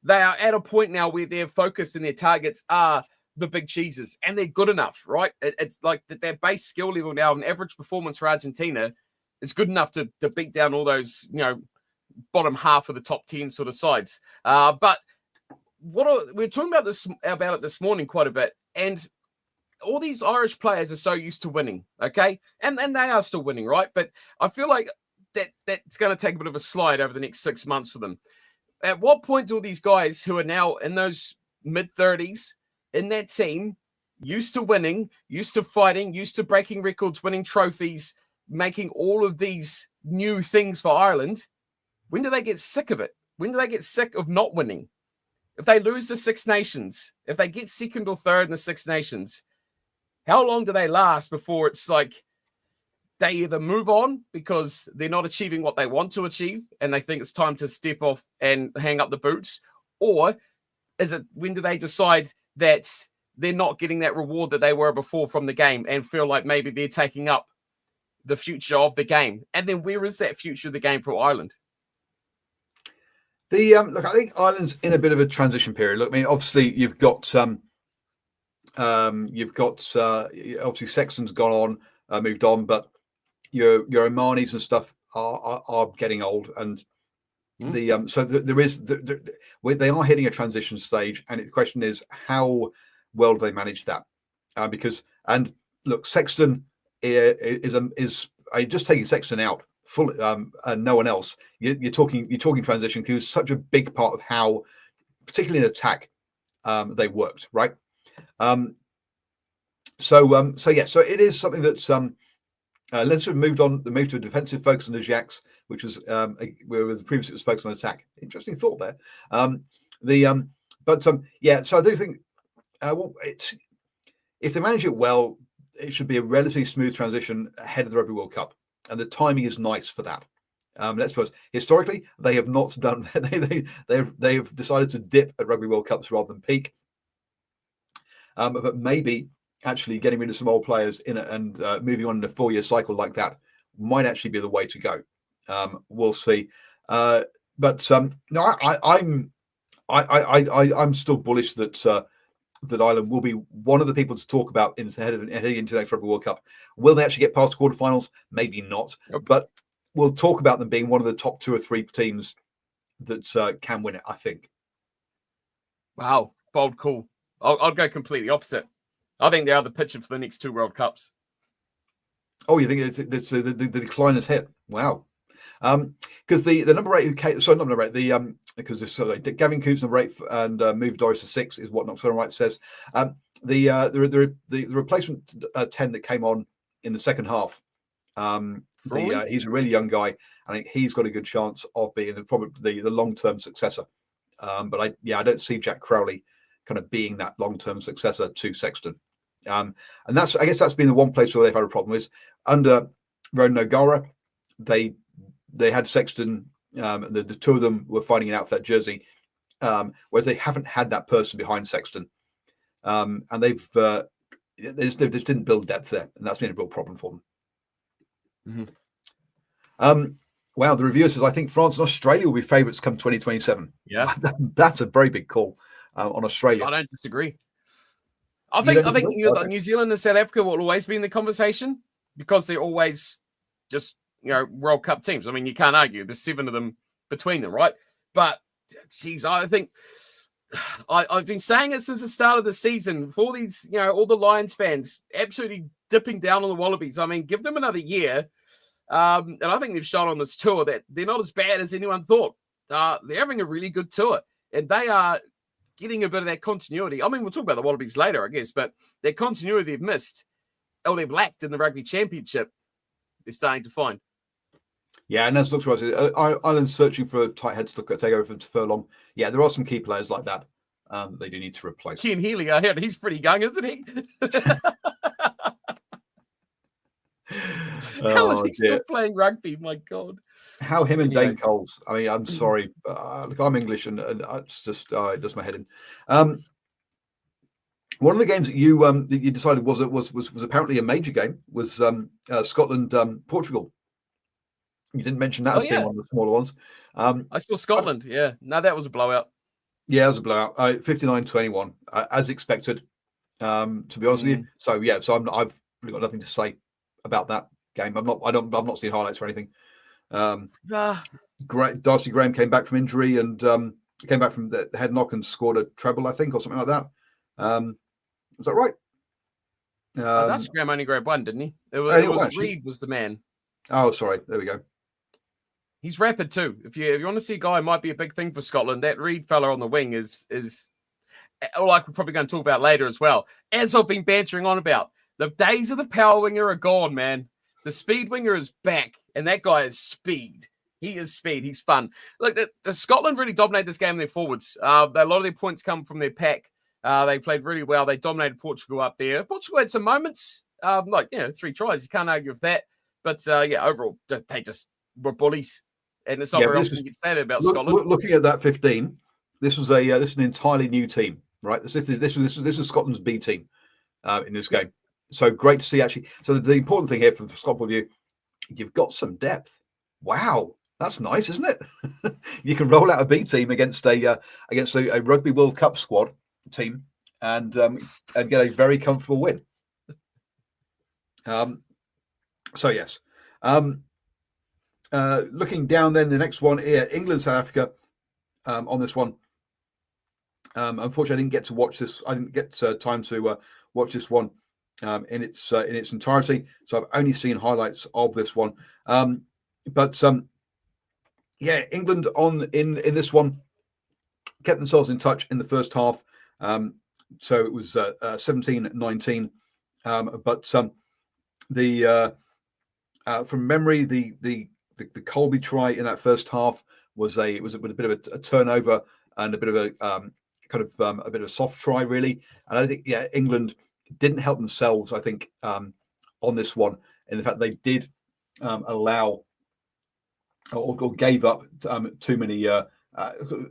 they are at a point now where their focus and their targets are the big cheeses, and they're good enough, right? It's like their base skill level now, an average performance for Argentina is good enough to beat down all those bottom half of the top 10 sort of sides. But we're talking about it this morning quite a bit, and all these Irish players are so used to winning, okay, and they are still winning, right? But I feel like that's going to take a bit of a slide over the next 6 months for them. At what point do all these guys who are now in those mid-30s in that team, used to winning, used to fighting, used to breaking records, winning trophies, making all of these new things for Ireland, when do they get sick of it? When do they get sick of not winning? If they lose the Six Nations, if they get second or third in the Six Nations, how long do they last before it's like they either move on because they're not achieving what they want to achieve and they think it's time to step off and hang up the boots? Or is it, when do they decide that they're not getting that reward that they were before from the game and feel like maybe they're taking up the future of the game? And then where is that future of the game for Ireland? Look, I think Ireland's in a bit of a transition period. Look, I mean, obviously you've got obviously Sexton's gone on, moved on, but your Omanis and stuff are getting old, and they are hitting a transition stage, and the question is how well do they manage that? Because look, Sexton is just taking Sexton out full and no one else. You're talking transition, because it's such a big part of how, particularly in attack, they worked, right? So it is something that's Leinster moved to a defensive focus on the Jacks, which was whereas previously it was focused on attack. Interesting thought there. So I do think if they manage it well, it should be a relatively smooth transition ahead of the Rugby World Cup, and the timing is nice for that. Let's suppose historically they have not done. They have decided to dip at Rugby World Cups rather than peak. But maybe actually getting rid of some old players and moving on in a 4-year cycle like that might actually be the way to go. We'll see. No, I'm still bullish that Ireland will be one of the people to talk about heading into the next Rugby World Cup. Will they actually get past the quarterfinals? Maybe not. Yep. But we'll talk about them being one of the top 2 or 3 teams that can win it, I think. Wow, bold call. I'll go completely opposite. I think they are the pitcher for the next 2 World Cups. Oh, you think the decline has hit? Wow. Because the number 8 who came, sorry, not number 8, because this Gavin Coots number 8 and moved Doris to 6 is what Knox on Right says. The replacement 10 that came on in the second half. He's a really young guy. I think he's got a good chance of being probably the long-term successor. But I don't see Jack Crowley kind of being that long-term successor to Sexton. And I guess that's been the one place where they've had a problem is under Ronan O'Gara, they had Sexton, the 2 of them were fighting it out for that jersey, whereas they haven't had that person behind Sexton. And they just didn't build depth there, and that's been a real problem for them. Mm-hmm. Wow, the reviewer says, I think France and Australia will be favourites come 2027. Yeah. That's a very big call on Australia. I don't disagree. I think New Zealand and South Africa will always be in the conversation because they're always just, World Cup teams. I mean, you can't argue. There's 7 of them between them, right? But, geez, I think I've been saying it since the start of the season. For these, all the Lions fans absolutely dipping down on the Wallabies. I mean, give them another year. And I think they've shown on this tour that they're not as bad as anyone thought. They're having a really good tour, and they are getting a bit of that continuity. I mean, we'll talk about the Wallabies later, I guess, but that continuity they've missed, or they've lacked in the Rugby Championship, they're starting to find. Yeah, and as looks right, Ireland's searching for a tight head to take over for Furlong. Yeah, there are some key players like that they do need to replace. Ken Healy, I heard he's pretty young, isn't he? How is he still playing rugby? My God. How him and Dane Coles. I mean, I'm sorry. Look, I'm English, and it's just it does my head in. One of the games that you decided was apparently a major game was Scotland Portugal. You didn't mention that as being one of the smaller ones. I saw Scotland. Yeah, no, that was a blowout. Yeah, it was a blowout. 59-21, as expected. To be honest with you. So yeah, I've really got nothing to say about that game. I've not seen highlights or anything. Darcy Graham came back from injury, and came back from the head knock and scored a treble, I think, or something like that. Was that right? That's Graham only grabbed one, didn't he? It was Reed was the man. Oh, sorry. There we go. He's rapid too. If you want to see a guy who might be a big thing for Scotland, that Reed fella on the wing is like we're probably going to talk about later as well. As I've been bantering on about, the days of the power winger are gone, man. The speed winger is back, and that guy is speed. He is speed. He's fun. Look, the Scotland really dominated this game in their forwards. A lot of their points come from their pack. They played really well. They dominated Portugal up there. Portugal had some moments, 3 tries. You can't argue with that. But overall, they just were bullies. And it's not very often you get said about Scotland. Looking at that 15, this was an entirely new team, right? This is Scotland's B team in this game. So great to see, actually. So the important thing here from Scotland's point of view, you've got some depth. Wow, that's nice, isn't it? You can roll out a B team against a Rugby World Cup squad team and get a very comfortable win. So yes. Looking down, then the next one here, England, South Africa. On this one, unfortunately, I didn't get to watch this. I didn't get time to watch this one in its entirety. So I've only seen highlights of this one. England in this one kept themselves in touch in the first half. So it was 17-19. From memory, the Colby try in that first half was a bit of a turnover and a bit of a a bit of a soft try, really. And I think England didn't help themselves, I think, on this one, in the fact they did allow or gave up too many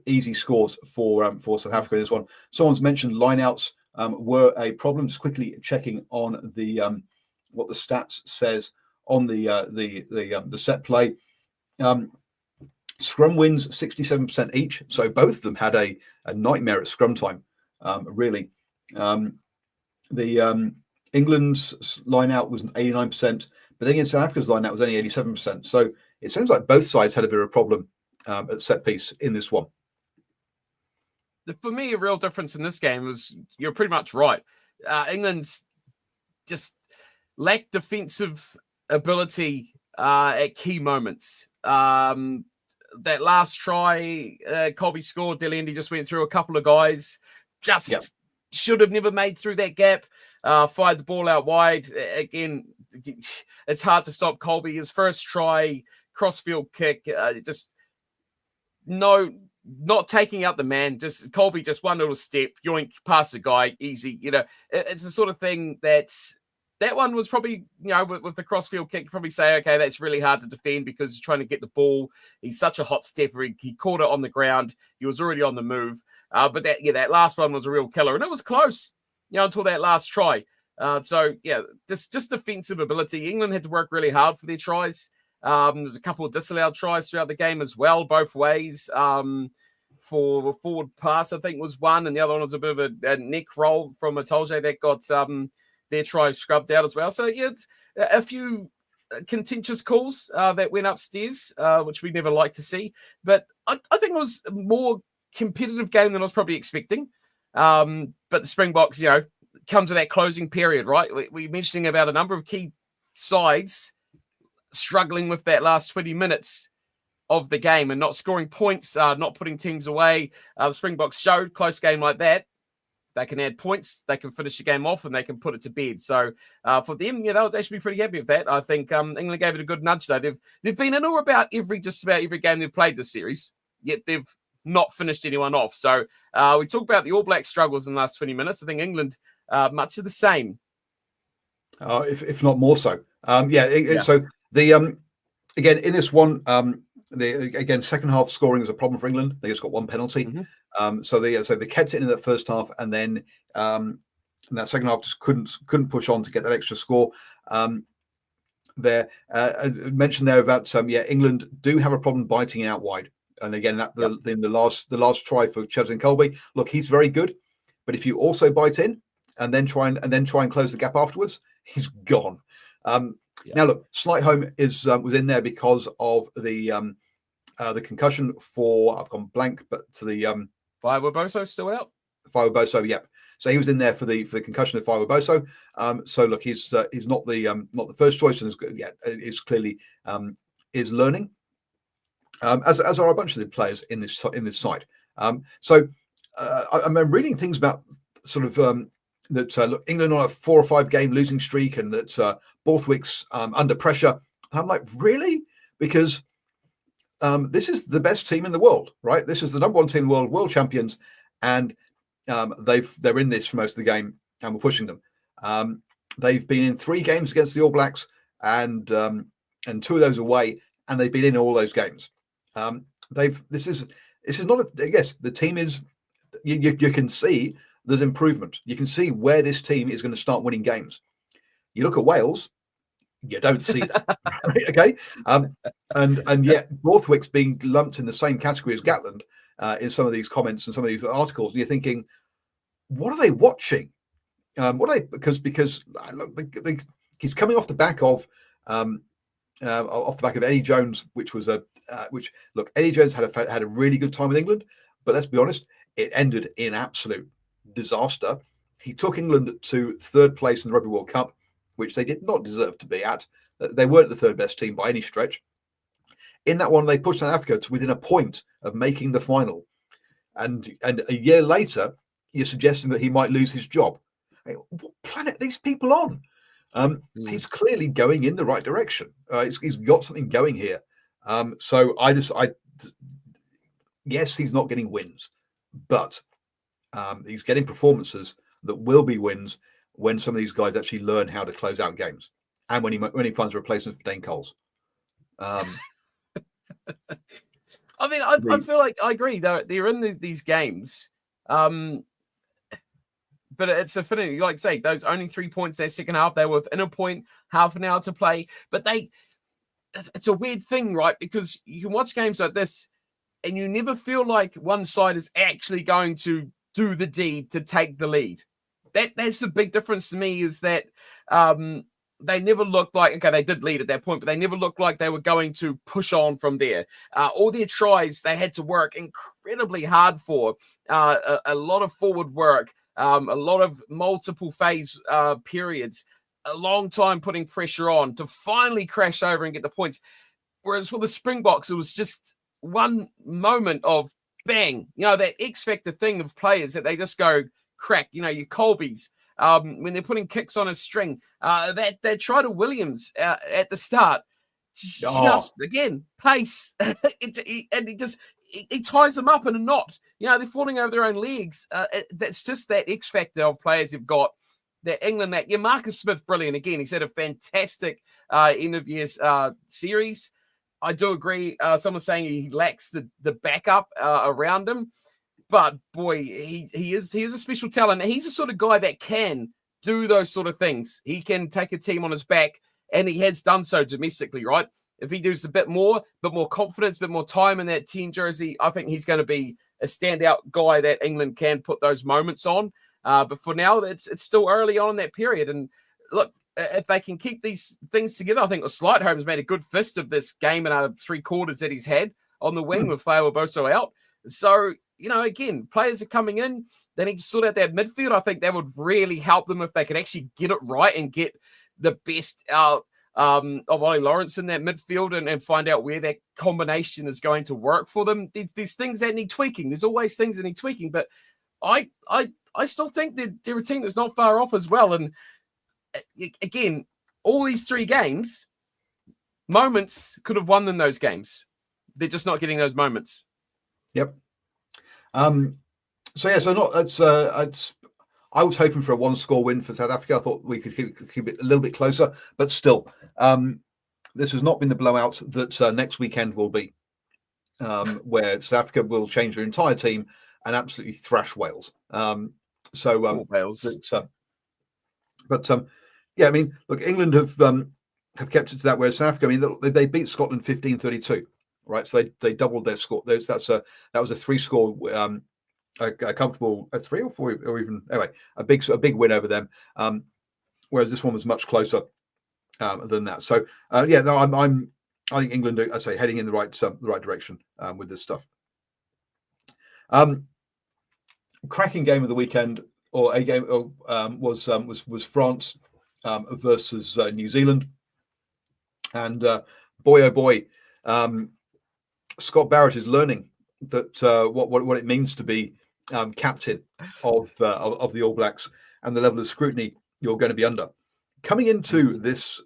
easy scores for South Africa in this one. Someone's mentioned lineouts were a problem. Just quickly checking on the what the stats says on the set play. Scrum wins 67% each, so both of them had a nightmare at scrum time. Really, the England's line out was 89%, but then in South Africa's line out was only 87%. So it seems like both sides had a bit of a problem at set piece in this one. For me, a real difference in this game was you're pretty much right. England's just lacked defensive ability at key moments. That last try, Colby scored. Delendi just went through a couple of guys. Should have never made through that gap. Fired the ball out wide. Again, it's hard to stop Colby. His first try, crossfield kick, not taking out the man. Just Colby, just one little step, yoink, past the guy, easy. It's the sort of thing that one was probably, with the crossfield kick, you probably say, okay, that's really hard to defend because he's trying to get the ball. He's such a hot stepper. He caught it on the ground. He was already on the move. But that last one was a real killer. And it was close, until that last try. Just defensive ability. England had to work really hard for their tries. There's a couple of disallowed tries throughout the game as well, both ways. For a forward pass, I think was one, and the other one was a bit of a neck roll from Atolje that got their try scrubbed out as well. So, a few contentious calls that went upstairs, which we never like to see. But I think it was a more competitive game than I was probably expecting. But the Springboks, come to that closing period, right? We're mentioning about a number of key sides struggling with that last 20 minutes of the game and not scoring points, not putting teams away. The Springboks showed close game like that. They can add points, they can finish the game off, and they can put it to bed. So for them, they'll actually be pretty happy with that. I think England gave it a good nudge, though. They've been in or about just about every game they've played this series, yet they've not finished anyone off. So we talk about the All Blacks' struggles in the last 20 minutes. I think England, much of the same. If not more so. So the again, in this one, second half scoring was a problem for England. They just got one penalty. Mm-hmm. So they kept it in that first half, and then in that second half just couldn't push on to get that extra score. I mentioned there about England do have a problem biting out wide, and again in the last try for Chelsea and Colby. Look, he's very good, but if you also bite in and then try and close the gap afterwards, he's gone. Now look, Slight Home was in there because of the the concussion for, I've gone blank, but to the Five Boso still out. Fiwo Boso, yep. So he was in there for the concussion of Fiwo Boso. So look, he's not the first choice, and is good. Yeah, is clearly is learning. As are a bunch of the players in this side. So I'm reading things about sort of that look, England on a 4 or 5 game losing streak, and that Borthwick's under pressure. And I'm like, really? Because this is the best team in the world, right? This is the number 1 team in the world, world champions, and they're in this for most of the game, and we're pushing them. They've been in 3 games against the All Blacks, and 2 of those away, and they've been in all those games. This is not yes, the team is. You can see there's improvement. You can see where this team is going to start winning games. You look at Wales, you don't see that. Right? Okay, and yet Borthwick's being lumped in the same category as Gatland in some of these comments and some of these articles, and you're thinking, what are they watching? Because look, he's coming off the back of Eddie Jones, which was look, Eddie Jones had a really good time with England, but let's be honest, it ended in absolute disaster. He took England to 3rd place in the Rugby World Cup, which they did not deserve to be at. They weren't the 3rd best team by any stretch. In that one, they pushed South Africa to within a point of making the final, and a year later, you're suggesting that he might lose his job. Hey, what planet are these people on? He's clearly going in the right direction. He's got something going here. So yes, he's not getting wins, but he's getting performances that will be wins when some of these guys actually learn how to close out games, and when he finds a replacement for Dane Coles. I mean, I feel like I agree. They're in these games, but it's affinity. Like I say, those only 3 points their second half. They were within a point, half an hour to play, but it's a weird thing, right? Because you can watch games like this and you never feel like one side is actually going to do the deed to take the lead. That's the big difference to me, is that they never looked like, okay, they did lead at that point, but they never looked like they were going to push on from there. All their tries, they had to work incredibly hard for. A lot of forward work, a lot of multiple phase periods, a long time putting pressure on to finally crash over and get the points. Whereas for the Springboks, it was just one moment of bang, that X factor thing of players that they just go crack, your Colbys, when they're putting kicks on a string, that try to Williams at the start, just again, pace, and he ties them up in a knot. They're falling over their own legs. That's just that X factor of players you've got. That England, Marcus Smith, brilliant. Again, he's had a fantastic end of year series. I do agree. Someone's saying he lacks the backup around him, but boy, he is a special talent. He's the sort of guy that can do those sort of things. He can take a team on his back, and he has done so domestically, right? If he does a bit more confidence, a bit more time in that team jersey, I think he's going to be a standout guy that England can put those moments on. But for now, it's still early on in that period. And look, if they can keep these things together, I think Slightholme's made a good fist of this game in 3 quarters that he's had on the wing with Fiwo Boso out. So, again, players are coming in. They need to sort out that midfield. I think that would really help them if they could actually get it right and get the best out of Ollie Lawrence in that midfield and find out where that combination is going to work for them. There's things that need tweaking. There's always things that need tweaking. But I still think that they're a team that's not far off as well. And again, all these 3 games, moments could have won them those games. They're just not getting those moments. Yep. I was hoping for a 1-score win for South Africa. I thought we could keep it a little bit closer, but still, this has not been the blowout that next weekend will be, where South Africa will change their entire team and absolutely thrash Wales. Wales. Yeah, I mean, look, England have kept it to that, whereas South Africa, I mean, they beat Scotland 15-32, right? So they doubled their score. That was a 3-score, a comfortable 3 or 4, or even anyway, a big win over them. Whereas this one was much closer than that. So I'm I think England are, I say, heading in the right direction with this stuff. Cracking game of the weekend, or a game, was France versus New Zealand, and boy oh boy, Scott Barrett is learning that what it means to be captain of the All Blacks, and the level of scrutiny you're going to be under. Coming into this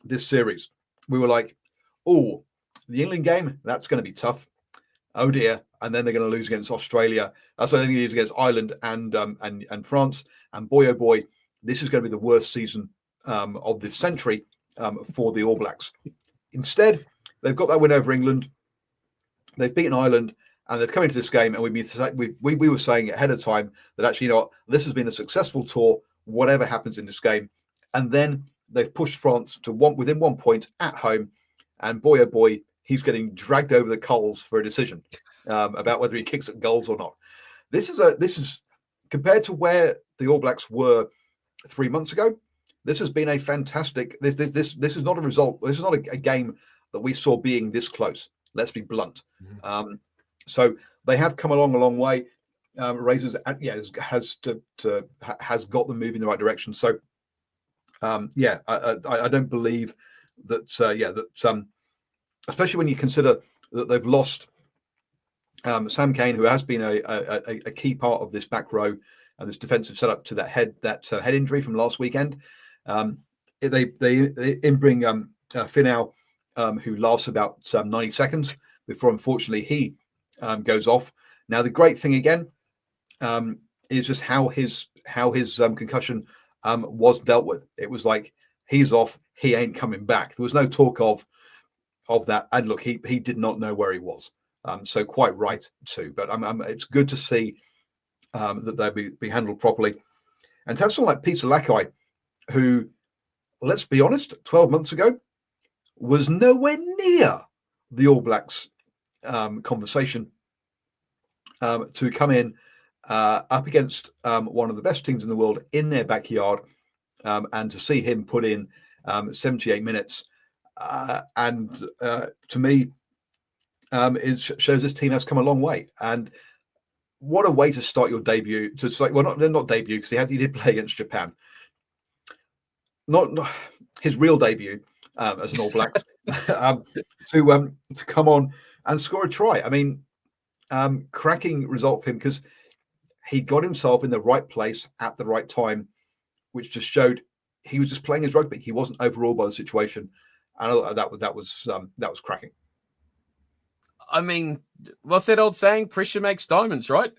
this series, we were like, oh, the England game, that's going to be tough. Oh dear. And then they're going to lose against Australia. That's what they're going to lose against Ireland and France. And boy, oh boy, this is going to be the worst season of this century for the All Blacks. Instead, they've got that win over England. They've beaten Ireland, and they've come into this game, and we were saying ahead of time that actually, you know what, this has been a successful tour, whatever happens in this game. And then they've pushed France to within 1 point at home, and boy, oh boy, he's getting dragged over the coals for a decision about whether he kicks at goals or not. This is compared to where the All Blacks were 3 months ago. This has been a fantastic. This is not a result. This is not a game that we saw being this close. Let's be blunt. So they have come along a long way. Razors, has got them moving in the right direction. So I don't believe that. Especially when you consider that they've lost Sam Cane, who has been a key part of this back row and this defensive setup to that head injury from last weekend. They bring Finau, who lasts about 90 seconds before, unfortunately, he goes off. Now, the great thing again is just how his concussion was dealt with. It was like, he's off, he ain't coming back. There was no talk of that. And look, he did not know where he was. So quite right too. But it's good to see that they'll be handled properly. And to have someone like Peter Lakai, who, let's be honest, 12 months ago was nowhere near the All Blacks conversation, to come in up against one of the best teams in the world in their backyard, and to see him put in 78 minutes. And to me, it shows this team has come a long way. And what a way to start your debut! Not debut, because he did play against Japan. Not his real debut as an All Black, to come on and score a try. I mean, cracking result for him, because he got himself in the right place at the right time, which just showed he was just playing his rugby. He wasn't overawed by the situation. And that was cracking. I mean, what's that old saying? Pressure makes diamonds, right?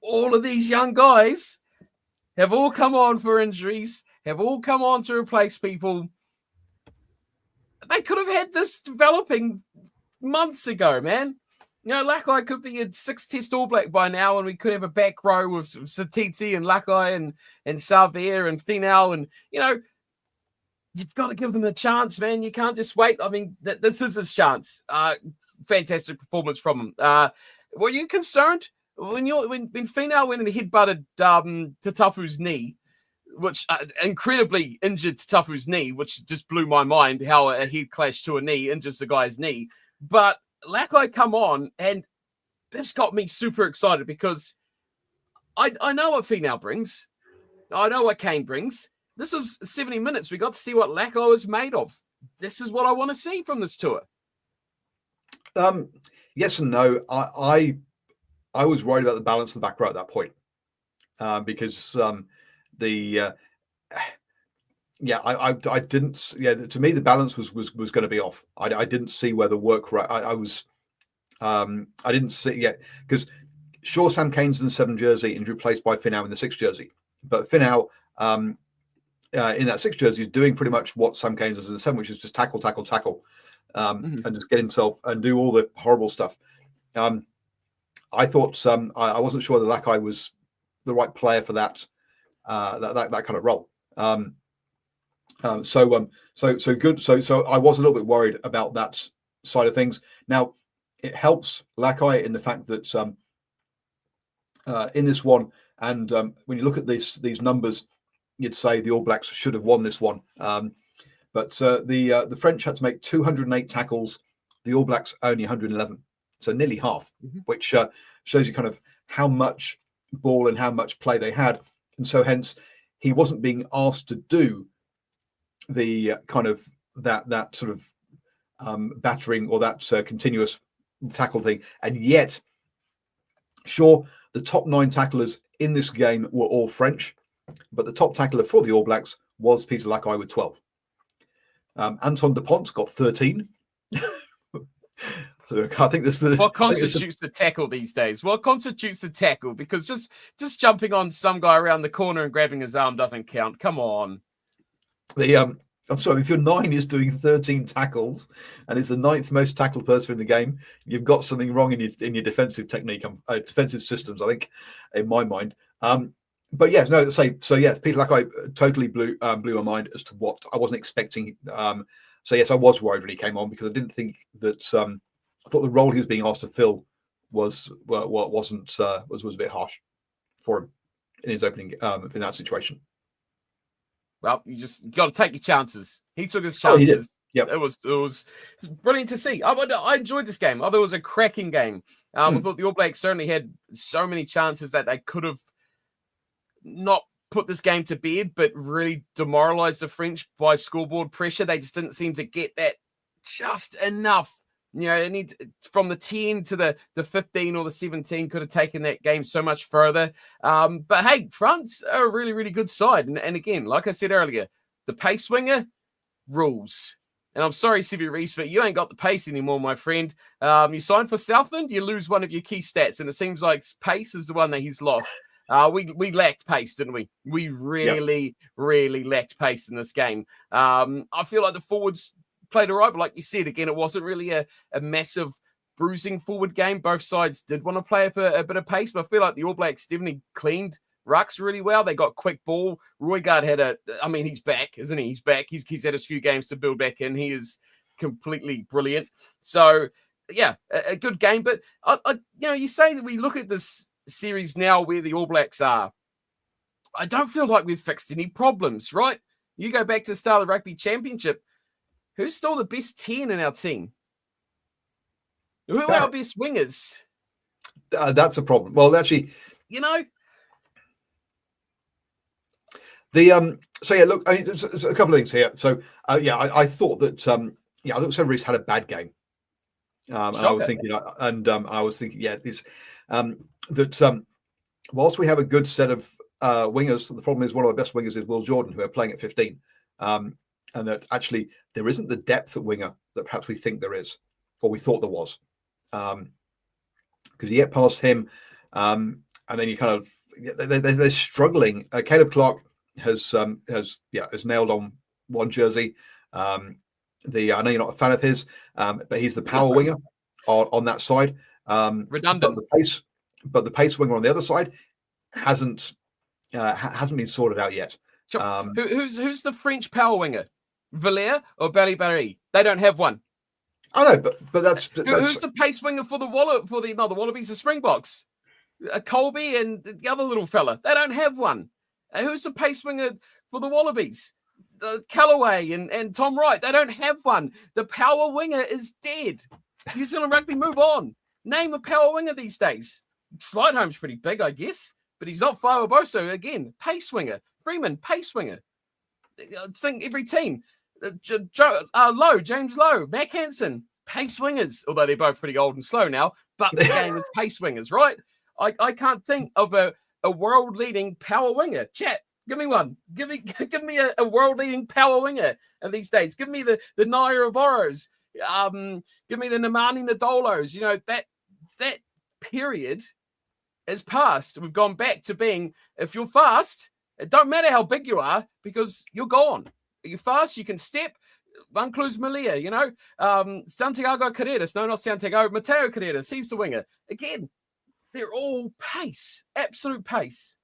All of these young guys have all come on for injuries, have all come on to replace people. They could have had this developing months ago, man. You know, Lakai could be a 6-test All Black by now, and we could have a back row with Satiti and Lakai and Savir and Finau, and, you know, you've got to give them a chance, man. You can't just wait. I mean, this is his chance. Fantastic performance from him. Were you concerned when Finau went and headbutted Tatafu's knee, which incredibly injured Tatafu's knee, which just blew my mind how a head clash to a knee injures the guy's knee. But Lakai come on, and this got me super excited, because I know what Finau brings. I know what Kane brings. This is 70 minutes. We got to see what Lakai is made of. This is what I want to see from this tour. Yes and no. I was worried about the balance of the back row at that point, because I didn't. Yeah, to me the balance was going to be off. I didn't see where the work right. I didn't see yet, because sure, Sam Cane's in the 7 jersey and replaced by Finau in the 6 jersey, but Finau in that 6 jersey is doing pretty much what Sam Cane does in the 7, which is just tackle, and just get himself and do all the horrible stuff. I thought I wasn't sure that Lakai was the right player for that kind of role. So good. So I was a little bit worried about that side of things. Now it helps Lakai in the fact that in this one, and when you look at these numbers, you'd say the All Blacks should have won this one. But the French had to make 208 tackles, the All Blacks only 111, so nearly half, which shows you kind of how much ball and how much play they had. And so hence he wasn't being asked to do the kind of that sort of battering or that continuous tackle thing. And yet, sure, the top 9 tacklers in this game were all French, but the top tackler for the All Blacks was Peter Lakai with 12. Anton Dupont got 13. So I think this is what constitutes the tackle these days. What constitutes the tackle? Because just jumping on some guy around the corner and grabbing his arm doesn't count. Come on. I'm sorry, if your 9 is doing 13 tackles and is the 9th most tackled person in the game, you've got something wrong in your defensive technique, defensive systems, I think, in my mind. But yes, no, so yes, Peter Lakai totally blew my mind as to what I wasn't expecting. So yes, I was worried when he came on because I didn't think that. I thought the role he was being asked to fill was a bit harsh for him in his opening in that situation. Well, you got to take your chances. He took his chances. Yep. It was brilliant to see. I enjoyed this game. I thought it was a cracking game. I thought the All Blacks certainly had so many chances that they could have not put this game to bed, but really demoralized the French by scoreboard pressure. They just didn't seem to get that just enough. You know, it from the 10 to the 15 or the 17 could have taken that game so much further. But hey, France are a really, really good side. And again, like I said earlier, the pace winger rules. And I'm sorry, Sivi Reese, but you ain't got the pace anymore, my friend. You signed for Southland, you lose one of your key stats. And it seems like pace is the one that he's lost. We lacked pace, didn't we? We really, really lacked pace in this game. I feel like the forwards played all right, but like you said, again, it wasn't really a massive bruising forward game. Both sides did want to play for a bit of pace, but I feel like the All Blacks definitely cleaned rucks really well. They got quick ball. Roygaard had he's back, isn't he? He's back. He's had a few games to build back in. He is completely brilliant. So, yeah, a good game. But, you say that we look at this series now where the All Blacks are. I don't feel like we've fixed any problems, right? You go back to the start of the Rugby Championship. Who's still the best 10 in our team? Who are our best wingers? That's a problem. Well, actually, so yeah, look, I mean, there's a couple of things here. So I thought that I thought Severis had a bad game. And I was thinking, that whilst we have a good set of wingers, the problem is one of the best wingers is Will Jordan, who are playing at 15. And that actually there isn't the depth at winger that perhaps we think there is, or we thought there was. Because you get past him, and then you kind of they're struggling. Caleb Clark has nailed on one jersey. I know you're not a fan of his, but he's the power winger on that side. Redundant. But the pace winger on the other side hasn't been sorted out yet. Who's the French power winger? Valère or Balibari? They don't have one. I know, but that's who's the pace winger for the Wallabies, the Springboks? Colby and the other little fella. They don't have one. And who's the pace winger for the Wallabies? Callaway and Tom Wright. They don't have one. The power winger is dead. New Zealand Rugby, move on. Name a power winger these days. Slidehome's pretty big, I guess, but he's not Fire Boso. Again, pace winger. Freeman, pace winger. I think every team. James Lowe, Mac Hansen, pace wingers, although they're both pretty old and slow now, but the game is pace wingers, right? I can't think of a world-leading power winger. Chat, give me one. Give me a world-leading power winger in these days. Give me the Naya Avoros. Give me the Namani Nadolos. That period is past. We've gone back to being, if you're fast, it don't matter how big you are because you're gone. You're fast, you can step. Vancluz Malia, Santiago Carreras. No, not Santiago. Mateo Carreras. He's the winger. Again, they're all pace. Absolute pace.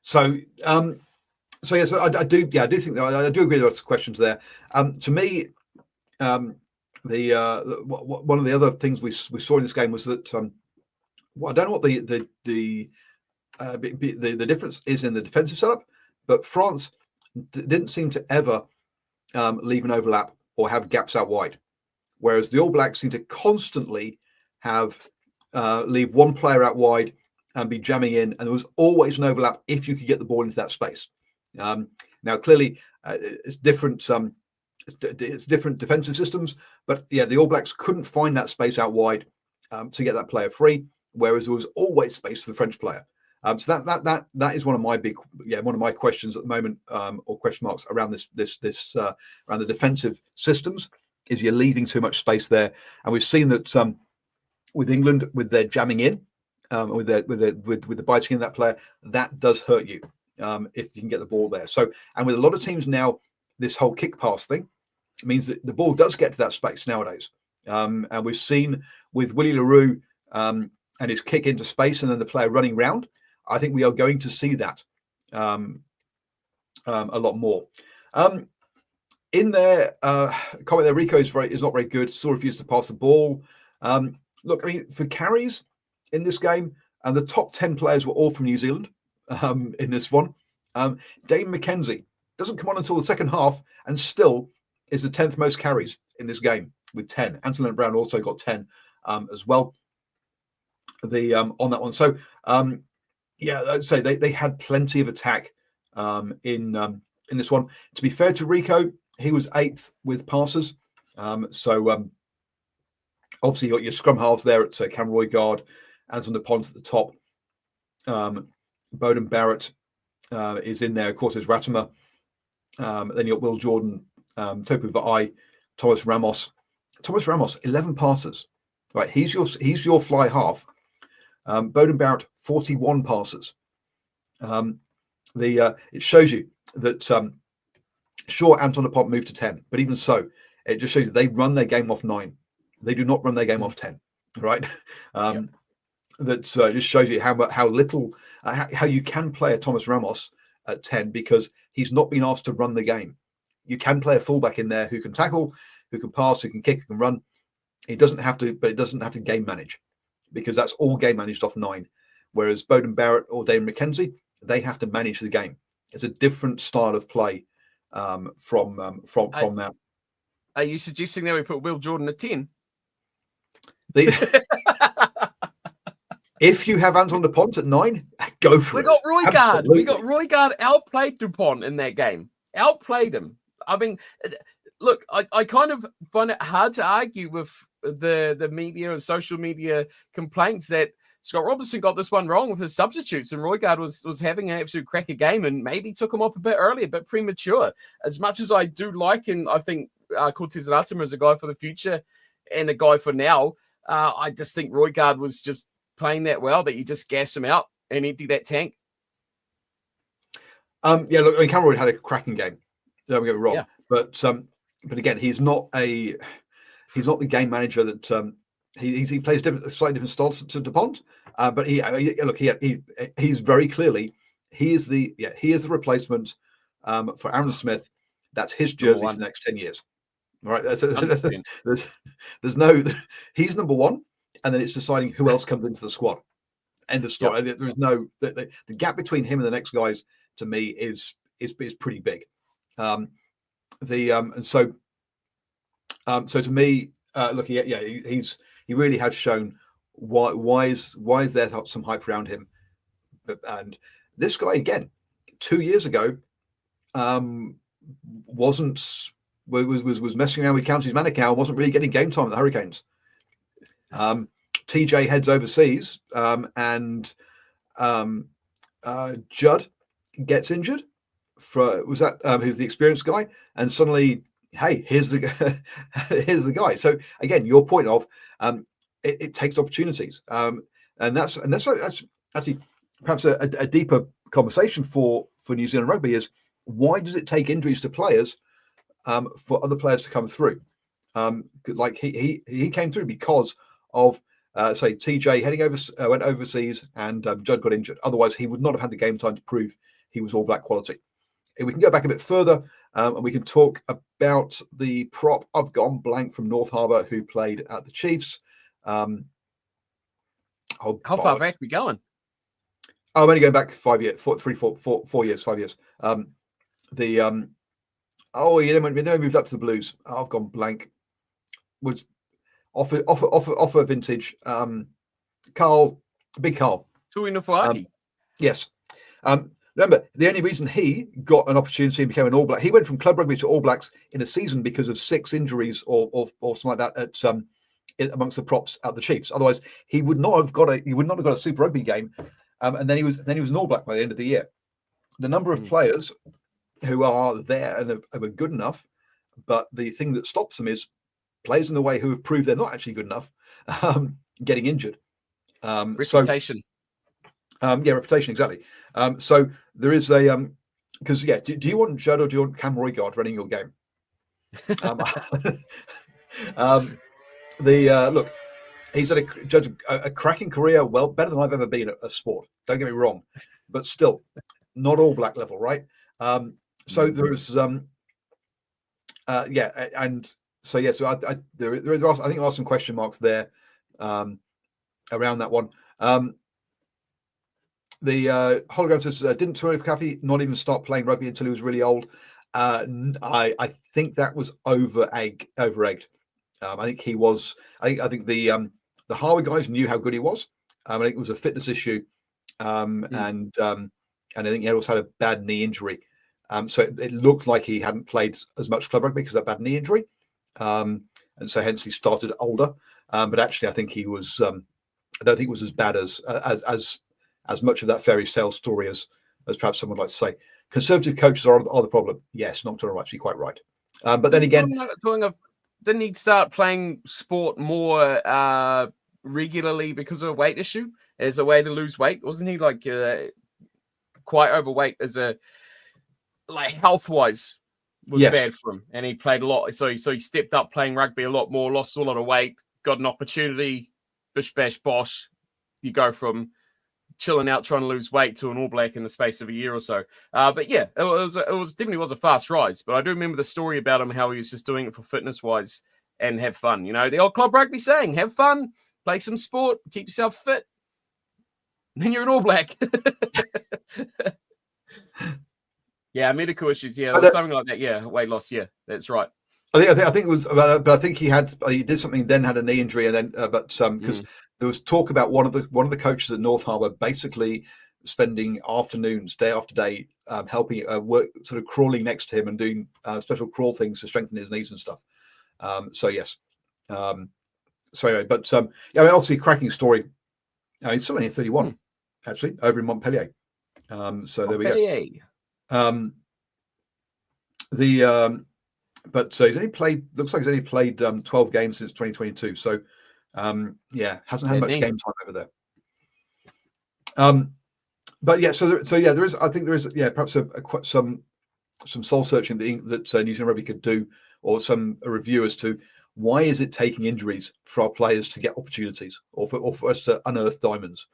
So, yes, I do think that I do agree with lots of questions there. To me, one of the other things we saw in this game was that I don't know what the difference is in the defensive setup, but France didn't seem to ever leave an overlap or have gaps out wide, whereas the All Blacks seem to constantly have leave one player out wide and be jamming in, and there was always an overlap if you could get the ball into that space. Now, clearly, it's different. It's different defensive systems, but yeah, the All Blacks couldn't find that space out wide to get that player free, whereas there was always space for the French player. So that is one of my questions at the moment, or question marks around this around the defensive systems. Is you're leaving too much space there, and we've seen that with England, with their jamming in, with the biting in that player, that does hurt you if you can get the ball there. So, and with a lot of teams now, this whole kick pass thing means that the ball does get to that space nowadays. And we've seen with Willie LaRue and his kick into space and then the player running round. I think we are going to see that a lot more. In there, comment there, Rico is not very good. Still refused to pass the ball. Look, I mean, for carries in this game, and the top 10 players were all from New Zealand in this one. Dane McKenzie doesn't come on until the second half, and still is the 10th most carries in this game with 10. Anthony Brown also got 10 as well. On that one. So yeah, I'd say they had plenty of attack in this one. To be fair to Rico, he was 8th with passes. So obviously you got your scrum halves there at Cam Roygaard, Anton DuPont at the top. Bowden Barrett is in there. Of course, there's Ratimer. Then you got Will Jordan, Topu Va'ai, Thomas Ramos. Thomas Ramos, 11 passes. Right, he's your fly half. Bowden Barrett, 41 passes. It shows you that sure, Anton DuPont moved to 10, but even so, it just shows you they run their game off 9. They do not run their game off 10, right? That just shows you how little how you can play a Thomas Ramos at 10 because he's not been asked to run the game. You can play a fullback in there who can tackle, who can pass, who can kick, who can run. He doesn't have to, but it doesn't have to game manage because that's all game managed off 9. Whereas Bowden Barrett or Dane McKenzie, they have to manage the game. It's a different style of play from that. Are you suggesting that we put Will Jordan at 10? If you have Anton DuPont at 9, go for it. We got Roygaard outplayed DuPont in that game. Outplayed him. I mean, look, I kind of find it hard to argue with the media and social media complaints that Scott Robertson got this one wrong with his substitutes, and Roygaard was having an absolute cracker game and maybe took him off a bit early, a bit premature. As much as I do like, and I think Cortez Latimer is a guy for the future and a guy for now, I just think Roygaard was just playing that well that you just gas him out and empty that tank. Yeah, look, I mean, Cameron had a cracking game. Don't get me wrong, but again, he's not the game manager that he plays slightly different styles to DuPont. But he's very clearly he is the replacement for Aaron Smith. That's his jersey for the next 10 years. All right, there's no he's number one, and then it's deciding who else comes into the squad. End of story. Yep. There's no the gap between him and the next guys to me is pretty big. And so to me, look, he really has shown why is there some hype around him. And this guy again, 2 years ago, was messing around with Counties Manukau and wasn't really getting game time at the Hurricanes. TJ heads overseas, and Judd gets injured. Who's the experienced guy? And suddenly, hey, here's the guy. So again, your point of it takes opportunities, and that's actually perhaps a deeper conversation for New Zealand rugby is why does it take injuries to players for other players to come through? Like he came through because of say TJ went overseas and Judd got injured. Otherwise, he would not have had the game time to prove he was All Black quality. If we can go back a bit further, and we can talk about the prop. I've gone blank from North Harbour who played at the Chiefs. How far back are we going? I'm only going back 5 years, 4 years, 5 years. Oh, yeah, then we moved up to the Blues. I've gone blank. Was offer vintage. Carl, big Carl. Tui Nufuaki. Yes. Remember, the only reason he got an opportunity and became an All Black, he went from club rugby to All Blacks in a season because of 6 injuries or something like that at amongst the props at the Chiefs. Otherwise, he would not have got a Super Rugby game. And then he was an All Black by the end of the year. The number of players who are there and are good enough, but the thing that stops them is players in the way who have proved they're not actually good enough, getting injured. Reputation. Reputation, exactly. So there is a because do you want Judd or do you want Cam Roigard running your game? Look, he's had a cracking career, well, better than I've ever been at a sport. Don't get me wrong, but still not All Black level, right? So there's and so there are some question marks there around that one. The hologram says, didn't Tuinufuati not even start playing rugby until he was really old? I think that was over-egged. I think he was. I think the Harwood guys knew how good he was. I think it was a fitness issue, and I think he also had a bad knee injury. So it looked like he hadn't played as much club rugby because of that bad knee injury, and so hence he started older. But actually, I think he was. I don't think it was as bad as much of that fairy tale story as perhaps someone would like to say. Conservative coaches are the problem. Yes, Nocturne are actually quite right. But then again, didn't he start playing sport more regularly because of a weight issue as a way to lose weight? Wasn't he like quite overweight as a health wise was bad for him, and he played a lot. So he stepped up playing rugby a lot more, lost a lot of weight, got an opportunity. Bish bash bosh, you go from chilling out trying to lose weight to an All Black in the space of a year or so. But yeah, it was definitely was a fast rise. But I do remember the story about him, how he was just doing it for fitness wise and have fun. You know, the old club rugby saying, have fun, play some sport, keep yourself fit. Then you're an All Black. Yeah, medical issues. Yeah, something like that. Yeah, weight loss. Yeah, that's right. I think it was, but I think he did something, then had a knee injury, and then because there was talk about one of the coaches at North Harbour basically spending afternoons, day after day, helping work, sort of crawling next to him and doing special crawl things to strengthen his knees and stuff. So yes. So anyway, but obviously cracking story. He's still only 31, actually, over in Montpellier. So there we go. But so he's only played. Looks like he's only played 12 games since 2022. So hasn't had much game time over there. But yeah, there is. I think there is. Yeah, perhaps some soul searching that New Zealand Rugby could do, or a review as to why is it taking injuries for our players to get opportunities, or for us to unearth diamonds.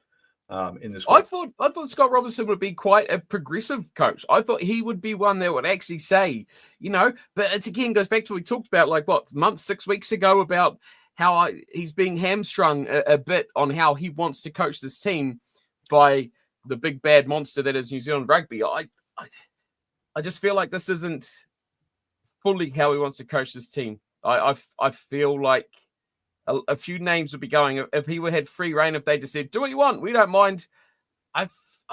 In this way. I thought Scott Robertson would be quite a progressive coach. I thought he would be one that would actually say, but it's again goes back to what we talked about 6 weeks ago about how he's being hamstrung a bit on how he wants to coach this team by the big bad monster that is New Zealand Rugby. I just feel like this isn't fully how he wants to coach this team. I feel like a few names would be going if he had free reign. If they just said, "Do what you want, we don't mind." I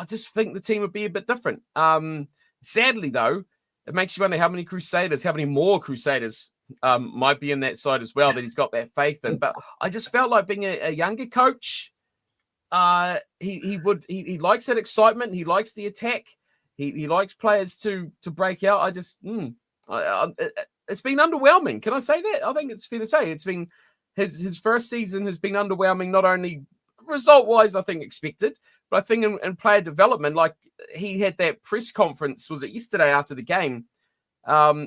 just think the team would be a bit different. Sadly, though, it makes you wonder how many more Crusaders might be in that side as well that he's got that faith in. But I just felt like being a younger coach, he likes that excitement. He likes the attack. He likes players to break out. I just it's been underwhelming. Can I say that? I think it's fair to say it's been. His first season has been underwhelming, not only result-wise, I think, expected, but I think in player development, like he had that press conference, was it yesterday after the game,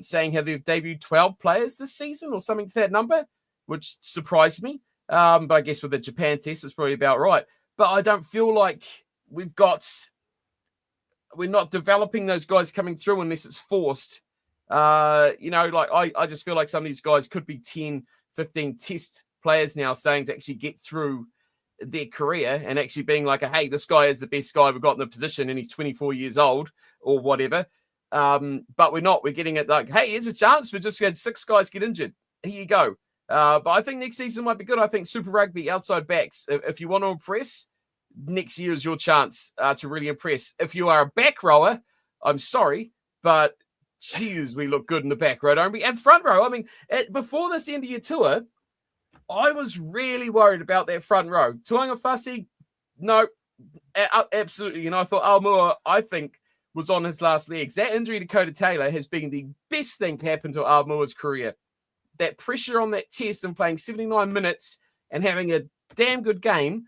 saying how they've debuted 12 players this season or something to that number, which surprised me. But I guess with the Japan test, it's probably about right. But I don't feel like we're not developing those guys coming through unless it's forced. I just feel like some of these guys could be 10, 15 test players now saying to actually get through their career and actually being like, hey, this guy is the best guy we've got in the position and he's 24 years old or whatever. but we're not. We're getting it like, hey, here's a chance. We just had 6 guys get injured. Here you go. But I think next season might be good. I think Super Rugby outside backs, if you want to impress, next year is your chance to really impress. If you are a back rower, I'm sorry, but geez, we look good in the back row, don't we? And front row, I mean, before this end of year tour, I was really worried about that front row. Tuanga Fasi, no, absolutely. I thought Almua, I think, was on his last legs. That injury to Coda Taylor has been the best thing to happen to Almua's career. That pressure on that test and playing 79 minutes and having a damn good game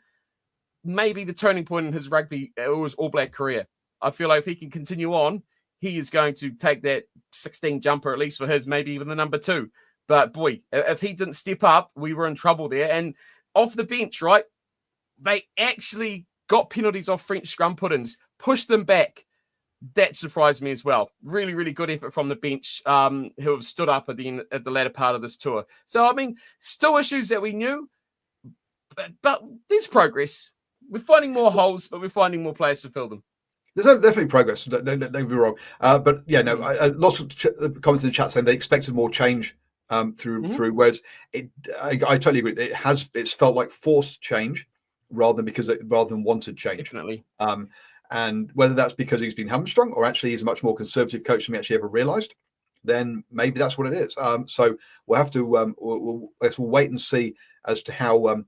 may be the turning point in his rugby or his All Black career. I feel like if he can continue on, he is going to take that 16 jumper, at least for his, maybe even the number 2. But boy, if he didn't step up, we were in trouble there. And off the bench, right, they actually got penalties off French scrum put-ins, pushed them back. That surprised me as well. Really, really good effort from the bench, who have stood up at the latter part of this tour. So, I mean, still issues that we knew, but there's progress. We're finding more holes, but we're finding more players to fill them. There's definitely progress. Don't be wrong. But yeah, no, lots of comments in the chat saying they expected more change through. Whereas I totally agree. It's felt like forced change rather than wanted change. Definitely. And whether that's because he's been hamstrung or actually he's a much more conservative coach than we actually ever realised, then maybe that's what it is. So we'll have to we'll wait and see as to how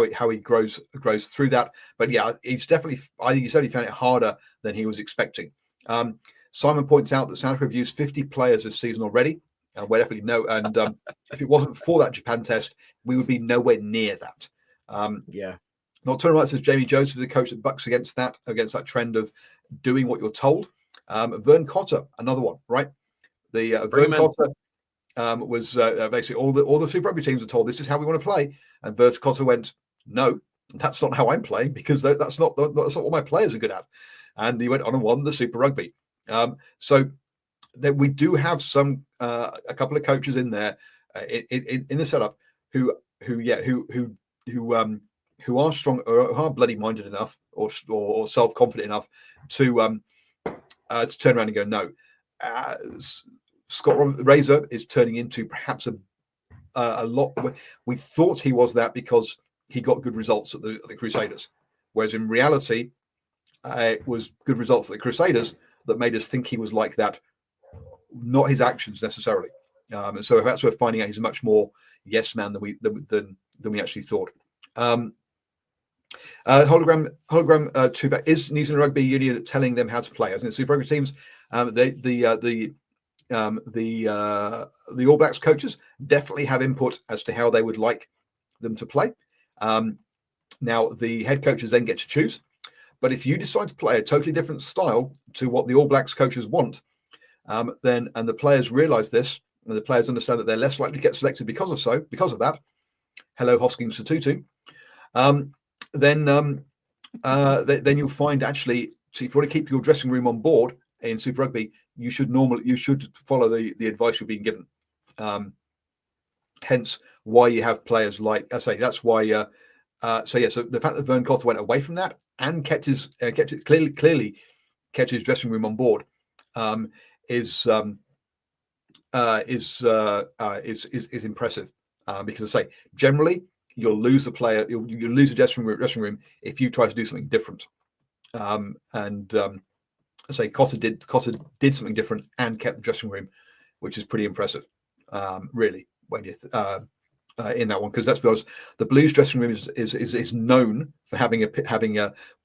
he grows through that. But yeah, I think he's definitely found it harder than he was expecting. Simon points out that South Africa have used 50 players this season already. We definitely know. And if it wasn't for that Japan test, we would be nowhere near that. Yeah. Not turn right says Jamie Joseph, the coach that bucks against that trend of doing what you're told. Vern Cotter, another one, right? The Vern Cotter was basically all the Super Rugby teams were told this is how we want to play, and Vern Cotter went, no, that's not how I'm playing because that's not what my players are good at, and he went on and won the Super Rugby. So that we do have a couple of coaches in there in the setup who are strong or are bloody minded enough or self confident enough to turn around and go no. Scott Razor is turning into perhaps a lot. We thought he was that because he got good results at the Crusaders, whereas in reality, it was good results at the Crusaders that made us think he was like that, not his actions necessarily. And so that's we're finding out he's a much more yes man than we actually thought. Hologram 2-back is New Zealand Rugby Union telling them how to play as in the Super Rugby teams. The All Blacks coaches definitely have input as to how they would like them to play. Now the head coaches then get to choose, but if you decide to play a totally different style to what the All Blacks coaches want, then and the players realise this, and the players understand that they're less likely to get selected because of that. Hello, Hoskins Tutu. Then you'll find actually, so if you want to keep your dressing room on board in Super Rugby, you should follow the advice you're being given. Hence why you have players like I say. That's why. So the fact that Vern Cotter went away from that and clearly kept his dressing room on board is impressive. Because I say generally you'll lose the player, you'll lose the dressing room if you try to do something different. I say Cotter did something different and kept the dressing room, which is pretty impressive, really. When you in that one, because let's be honest, the Blues dressing room is known for having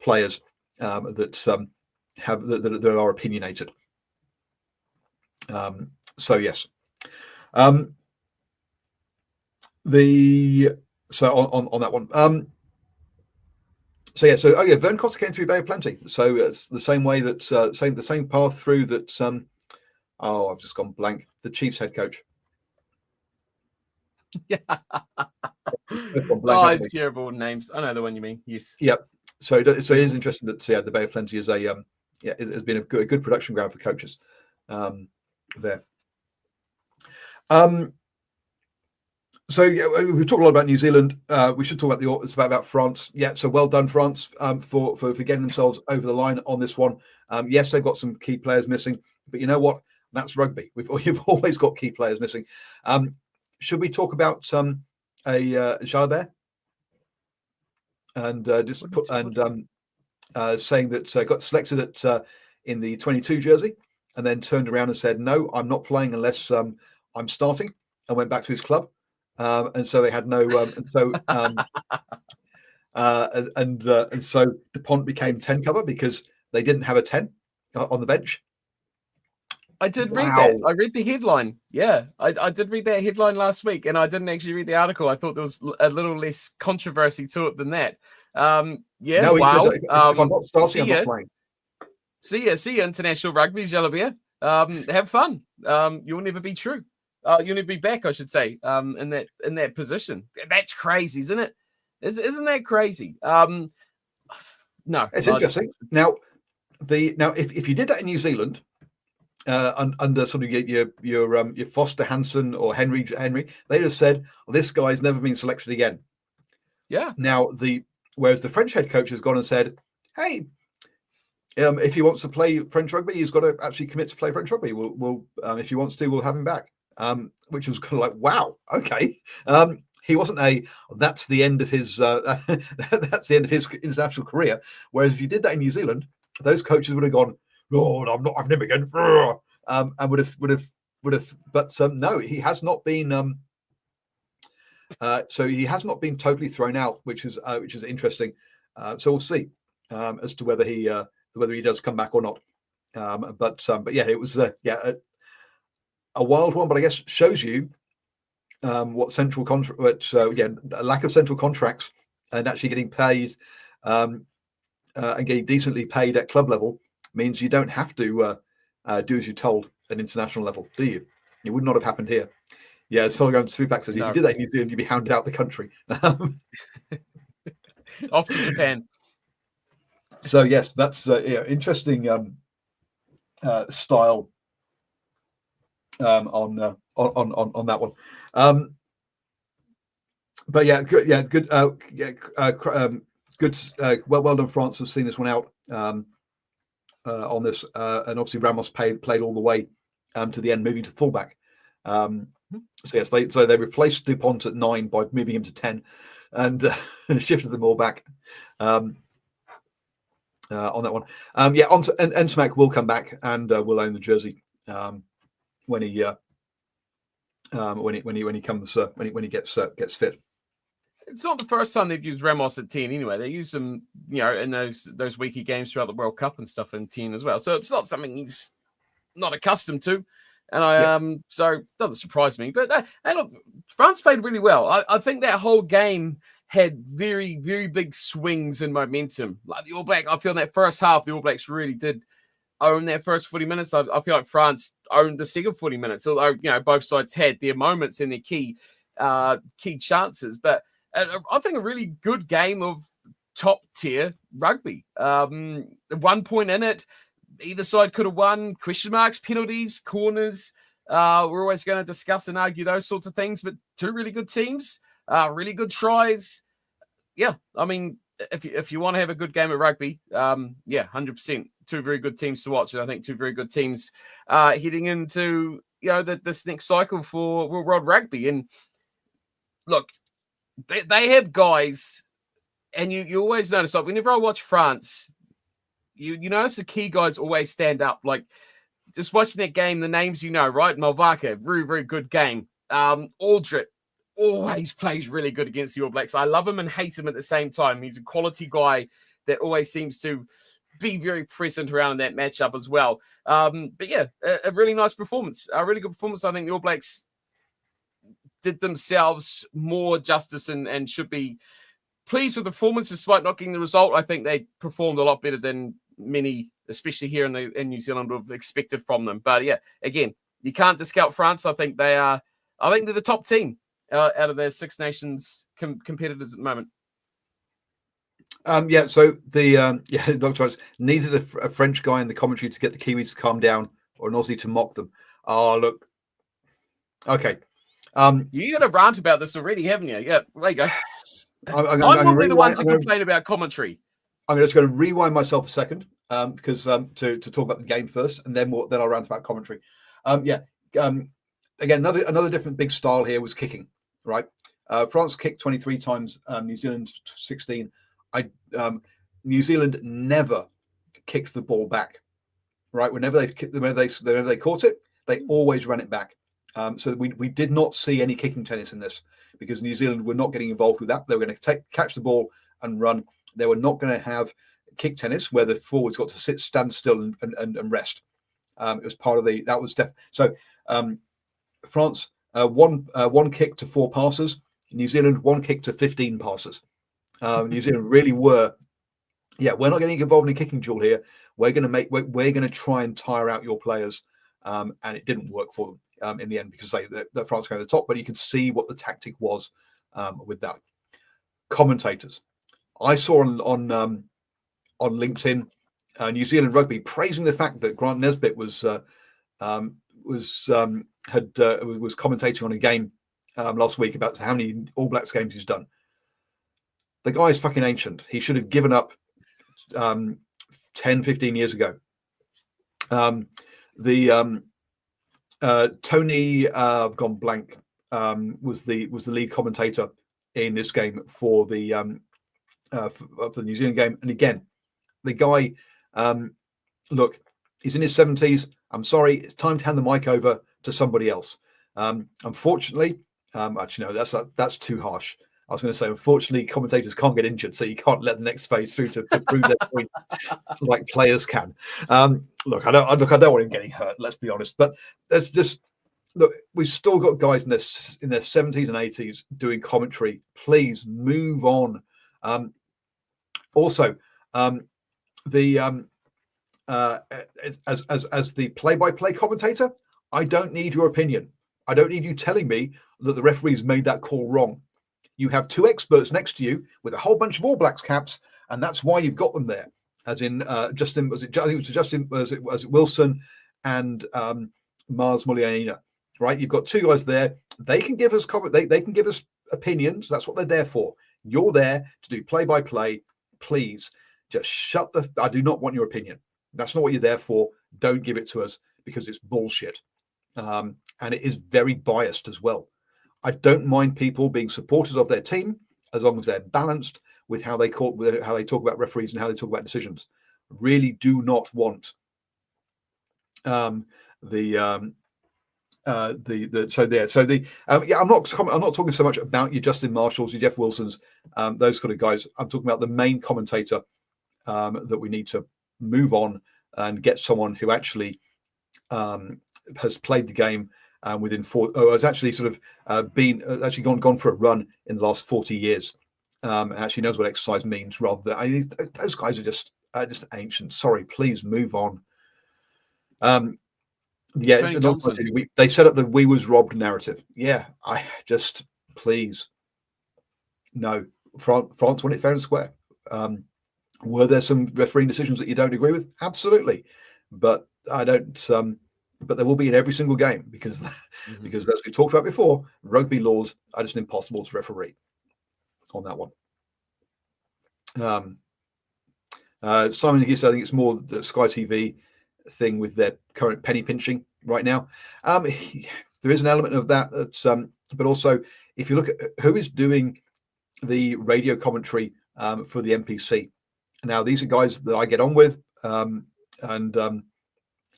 players that are opinionated. So yes. So on that one. Vern Cotter came through Bay of Plenty. So it's the same way that the same path through that. I've just gone blank. The Chiefs head coach. Yeah. It's terrible names. I know the one you mean. Yes. Yep. So it is interesting that the Bay of Plenty is has been a good production ground for coaches there. So we've talked a lot about New Zealand. We should talk about France. Yeah, so well done France for getting themselves over the line on this one. Yes, they've got some key players missing. But you know what? That's rugby. You've always got key players missing. Should we talk about Jalabert and saying that got selected in the 22 jersey and then turned around and said, "No, I'm not playing unless I'm starting," and went back to his club. And so they had no, and so Dupont became 10 cover because they didn't have a 10 on the bench. I did read that. I read the headline. Yeah, I did read that headline last week, and I didn't actually read the article. I thought there was a little less controversy to it than that. Yeah, no, wow. If I'm not starting, I'm not playing. See ya, international rugby, Jalabert. Have fun. You'll never be true. You'll never be back, I should say. In that position. That's crazy, isn't it? Isn't that crazy? No, it's interesting. Now, if you did that in New Zealand, under sort of your Foster Hansen or Henry, they'd have said, well, this guy's never been selected again. Yeah. Now whereas the French head coach has gone and said, hey, if he wants to play French rugby, he's got to actually commit to play French rugby. We'll if he wants to, we'll have him back. Which was kind of like, wow, okay. He wasn't that's the end of his that's the end of his international career. Whereas if you did that in New Zealand, those coaches would have gone, "Lord, I'm not having him again," and would have. But no, he has not been. So he has not been totally thrown out, which is interesting. So we'll see as to whether he does come back or not. But yeah, it was a wild one. But I guess shows you what central contract. A lack of central contracts and actually getting paid and getting decently paid at club level means you don't have to do as you're told at international level, do you? It would not have happened here. Yeah, so going to back says, if you did that in New Zealand, you'd be hounded out the country. Off to Japan. So yes, that's interesting style on that one. But yeah, good. Yeah, good. Good. Well done, France. Have seen this one out on this, and obviously Ramos played all the way to the end, moving to fullback. So yes, they replaced Dupont at 9 by moving him to 10, and shifted them all back on that one. And Ntamack will come back and will own the jersey when he comes when he gets fit. It's not the first time they've used Ramos at 10 anyway. They use him, in those weekly games throughout the World Cup and stuff in 10 as well. So it's not something he's not accustomed to. And so it doesn't surprise me. But look, France played really well. I think that whole game had very, very big swings in momentum. Like the All Blacks, I feel in that first half, the All Blacks really did own that first 40 minutes. I feel like France owned the second 40 minutes, although, both sides had their moments and their key chances. But I think a really good game of top tier rugby. 1 point in it. Either side could have won. Question marks, penalties, corners. We're always going to discuss and argue those sorts of things, but two really good teams, really good tries. Yeah, I mean, if you want to have a good game of rugby, 100%. Two very good teams to watch, and I think two very good teams heading into this next cycle for World Rugby. And look, they have guys, and you always notice, like whenever I watch France, you notice the key guys always stand up. Like just watching that game, the names right? Malvaka, very, very good game. Aldrit always plays really good against the All Blacks. I love him and hate him at the same time. He's a quality guy that always seems to be very present around in that matchup as well. But yeah, a really nice performance, a really good performance. I think the All Blacks did themselves more justice and should be pleased with the performance despite not getting the result. I think they performed a lot better than many, especially here in New Zealand, would have expected from them. But yeah, again, you can't discount France. I think they're the top team out of their Six Nations competitors at the moment. So the Dr. needed a French guy in the commentary to get the Kiwis to calm down, or an Aussie to mock them. Oh, look. Okay. You got a rant about this already, haven't you? Yeah, there you go. I'm normally the one to complain about commentary. I'm just going to rewind myself a second because to talk about the game first, and then I'll rant about commentary. Again, another different big style here was kicking. Right, France kicked 23 times, New Zealand 16. New Zealand never kicked the ball back. Right, whenever they caught it, they always ran it back. So we did not see any kicking tennis in this, because New Zealand were not getting involved with that. They were going to catch the ball and run. They were not going to have kick tennis where the forwards got to stand still and rest. It was part of that was so. France one kick to 4 passes. New Zealand 1 kick to 15 passes. New Zealand really were. Yeah, we're not getting involved in a kicking duel here. We're going to try and tire out your players, and it didn't work for them. In the end, because the France came to the top, but you can see what the tactic was with that. Commentators, I saw on LinkedIn, New Zealand Rugby praising the fact that Grant Nesbitt was commentating on a game last week about how many All Blacks games he's done. The guy is fucking ancient. He should have given up 10, 15 years ago. Tony, I've gone blank, was the lead commentator in this game for the New Zealand game. And again, the guy, look, he's in his 70s. I'm sorry, it's time to hand the mic over to somebody else. Unfortunately, actually, no, that's too harsh. I was going to say, unfortunately, commentators can't get injured, so you can't let the next phase through to prove their point like players can. Look, I don't want him getting hurt. Let's be honest. But there's just we've still got guys in their 70s and 80s doing commentary. Please move on. Also, as the play-by-play commentator, I don't need your opinion. I don't need you telling me that the referees made that call wrong. You have 2 experts next to you with a whole bunch of All Blacks caps, and that's why you've got them there. As in Justin, was it Wilson and Mars Mulianina, right? You've got 2 guys there. They can give us they can give us opinions. That's what they're there for. You're there to do play-by-play. Please just shut the. I do not want your opinion. That's not what you're there for. Don't give it to us, because it's bullshit, and it is very biased as well. I don't mind people being supporters of their team as long as they're balanced with how they talk about referees and how they talk about decisions. Really do not want I'm not talking so much about your Justin Marshalls, your Jeff Wilsons, those kind of guys. I'm talking about the main commentator that we need to move on and get someone who actually has played the game within has actually sort of gone for a run in the last 40 years. Actually knows what exercise means, rather than those guys are just ancient. Sorry, please move on. They set up the "we was robbed" narrative. Yeah, I just please no. France won it fair and square. Were there some refereeing decisions that you don't agree with? Absolutely, but I don't. But there will be in every single game, because because as we talked about before, rugby laws are just impossible to referee on that one. Simon Higgins, I think it's more the Sky TV thing with their current penny pinching right now. There is an element of that, but also if you look at who is doing the radio commentary for the NPC. Now, these are guys that I get on with and love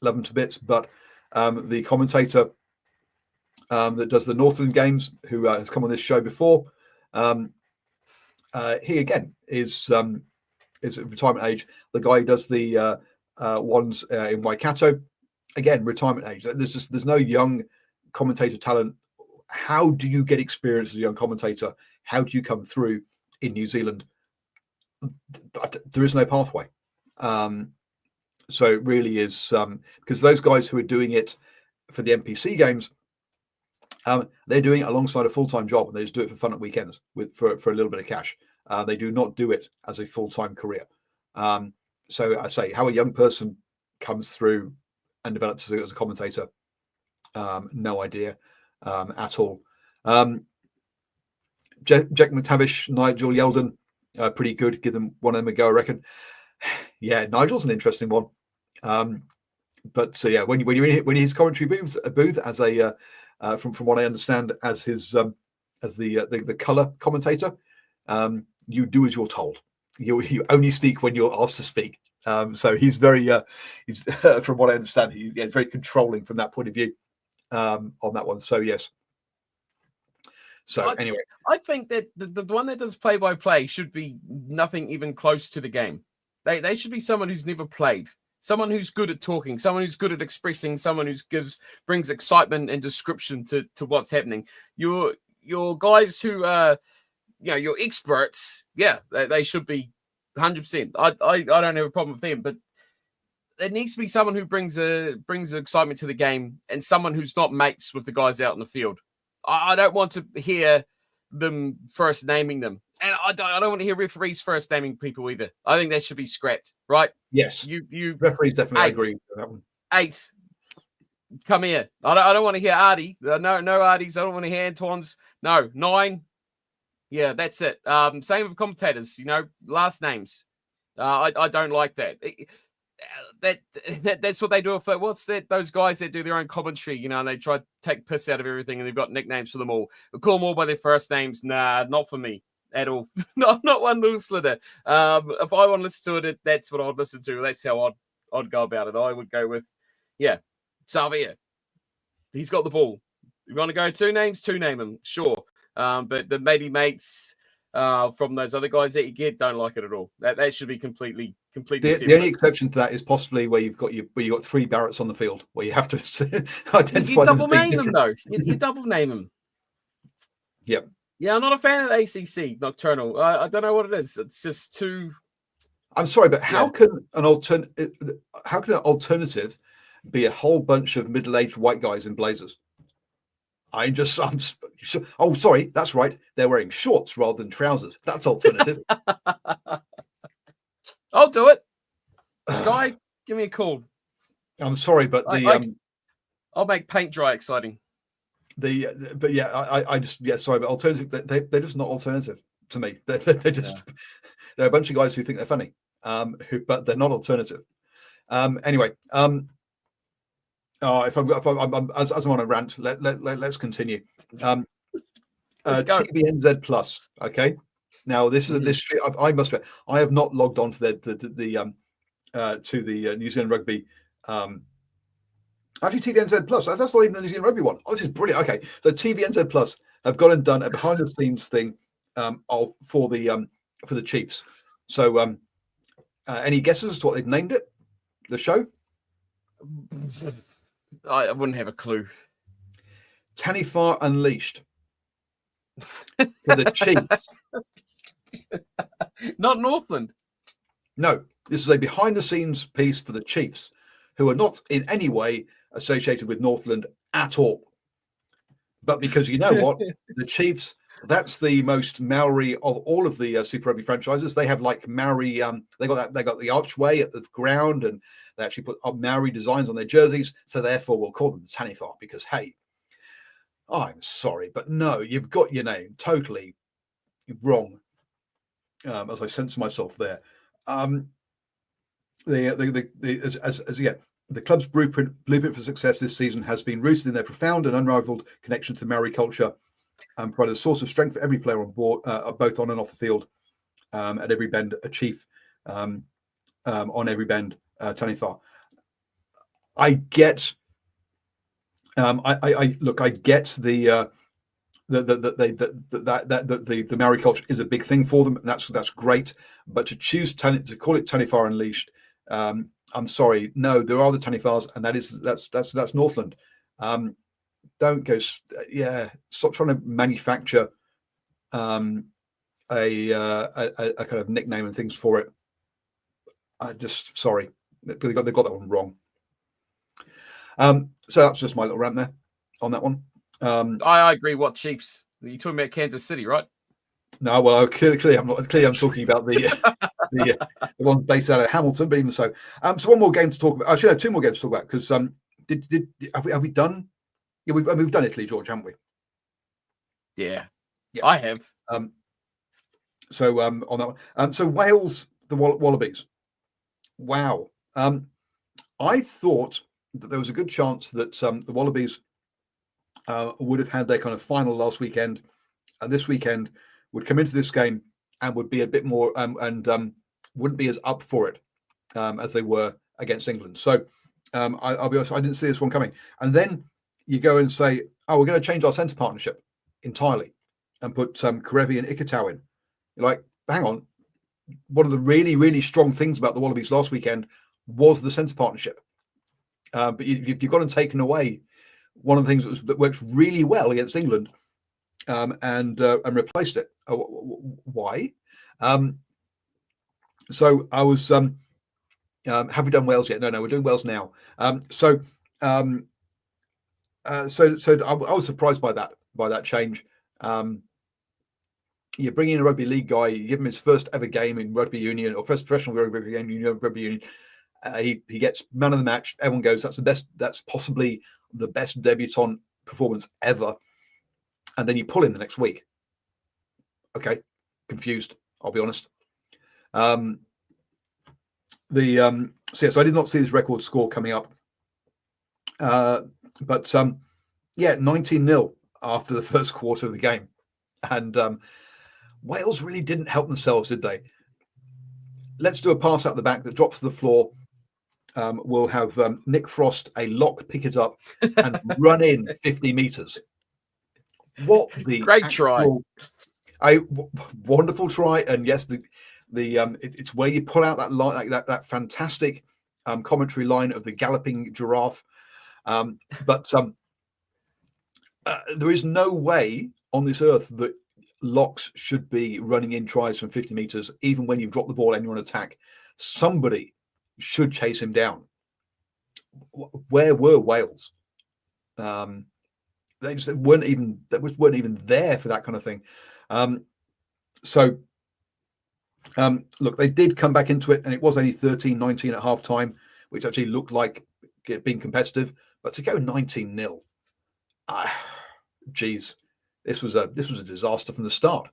them to bits, but the commentator that does the Northland games, who has come on this show before, he again is at retirement age. The guy who does the ones in Waikato, again, retirement age. There's no young commentator talent. How do you get experience as a young commentator? How do you come through in New Zealand? There is no pathway. So it really is, because those guys who are doing it for the NPC games, they're doing it alongside a full-time job, and they just do it for fun at weekends for a little bit of cash. They do not do it as a full-time career. So I say, how a young person comes through and develops as a commentator, no idea at all. Jack McTavish, Nigel Yeldon, pretty good. Give them one of them a go, I reckon. Yeah, Nigel's an interesting one. But so yeah, when you're in his commentary booth as a from what I understand as his as the color commentator, you do as you're told. You only speak when you're asked to speak. So he's very he's from what I understand, he's very controlling from that point of view on that one. So yes. So anyway, I think that the one that does play-by-play should be nothing even close to the game. They should be someone who's never played, someone who's good at talking, someone who's good at expressing, someone who brings excitement and description to what's happening. Your guys who your experts, yeah, they should be 100%. I don't have a problem with them, but there needs to be someone who brings excitement to the game and someone who's not mates with the guys out in the field. I don't want to hear them first naming them. And I don't want to hear referees first naming people either. I think that should be scrapped, right? Yes. You referees definitely agree with that one. 8. Come here. I don't want to hear Artie. No Arties. I don't want to hear Antoine's. No, 9. Yeah, that's it. Same with commentators, last names. I don't like that. That's what they do. What's that? Those guys that do their own commentary, and they try to take piss out of everything, and they've got nicknames for them all. They call them all by their first names. Nah, not for me at all. not one little slither. If I want to listen to it, that's what I'd listen to. That's how I'd go about it. I would go with, Xavier. He's got the ball. You want to go 2 names? 2 name him, sure. But the maybe mates from those other guys that you get don't like it at all. That should be completely. The only exception to that is possibly where you've got 3 Barretts on the field, where you have to identify. You double name them though. You double name them. Yep. Yeah, I'm not a fan of the ACC Nocturnal. I don't know what it is. It's just too. I'm sorry, but how can an alternative be a whole bunch of middle-aged white guys in blazers? Oh, sorry, that's right. They're wearing shorts rather than trousers. That's alternative. I'll do it. Sky, give me a call. I'm sorry, but I'll make paint dry exciting. Sorry, but alternative. They're just not alternative to me. They're just they're a bunch of guys who think they're funny, but they're not alternative. Anyway, if I'm on a rant, let's continue. TVNZ Plus, okay. Now this is this. I must admit, I have not logged on to the New Zealand Rugby. Actually, TVNZ Plus. That's not even the New Zealand Rugby one. Oh, this is brilliant. Okay, so TVNZ Plus have gone and done a behind the scenes thing for the Chiefs. So, any guesses as to what they've named it? The show? I wouldn't have a clue. Tanifar Unleashed for the Chiefs. Not Northland. No, this is a behind-the-scenes piece for the Chiefs, who are not in any way associated with Northland at all. But because you know what, the Chiefs, that's the most Maori of all of the Super Rugby franchises. They have like Maori. They got the archway at the ground, and they actually put Maori designs on their jerseys. So therefore, we'll call them the Tanifar because hey, I'm sorry, but no, you've got your name totally wrong. As I censor myself there, the club's blueprint for success this season has been rooted in their profound and unrivaled connection to Maori culture, and provided a source of strength for every player on board, both on and off the field. At every bend, a chief. On every bend, Tanifar. I get. I get the Maori culture is a big thing for them, and that's great. But to call it Tanifar Unleashed, I'm sorry, no, there are the Tanifars, and that's Northland. Don't go, stop trying to manufacture a kind of nickname and things for it. Sorry, they got that one wrong. So that's just my little rant there on that one. I agree. What Chiefs? You're talking about Kansas City, right? No, well, clearly I'm talking about the ones based out of Hamilton, but even so. So one more game to talk about. Actually, no, 2 more games to talk about because have we done? Yeah, we've done Italy, George, haven't we? Yeah, I have. So on that one, so Wales, the Wallabies. Wow. I thought that there was a good chance that the Wallabies would have had their kind of final last weekend, and this weekend would come into this game and would be a bit more and wouldn't be as up for it as they were against England. So I'll be honest, I didn't see this one coming. And then you go and say, "Oh, we're going to change our centre partnership entirely and put Karevi and Ikitau in." You're like, hang on. One of the really, really strong things about the Wallabies last weekend was the centre partnership. But you've gone and taken away one of the things that works really well against England and replaced it. Why? So I was, have we done Wales yet? No, we're doing Wales now. So I was surprised by that change. You bring in a rugby league guy, you give him his first ever game in rugby union or first professional rugby game in rugby union. He gets man of the match. Everyone goes, that's the best. That's possibly the best debutant performance ever. And then you pull him the next week. Okay, confused. I'll be honest. So I did not see this record score coming up. But 19-0 after the first quarter of the game, and Wales really didn't help themselves, did they? Let's do a pass out the back that drops to the floor. We'll have Nick Frost, a lock, pick it up and run in 50 meters. What the great try! Wonderful try, and yes, it's where you pull out that line, like that fantastic commentary line of the galloping giraffe. But there is no way on this earth that locks should be running in tries from 50 meters, even when you've dropped the ball and you're on attack. Somebody should chase him down. Where were Wales? They just weren't even there for that kind of thing. Look, they did come back into it, and it was only 13-19 at half time, which actually looked like it being competitive. But to go 19-0, geez, this was a disaster from the start.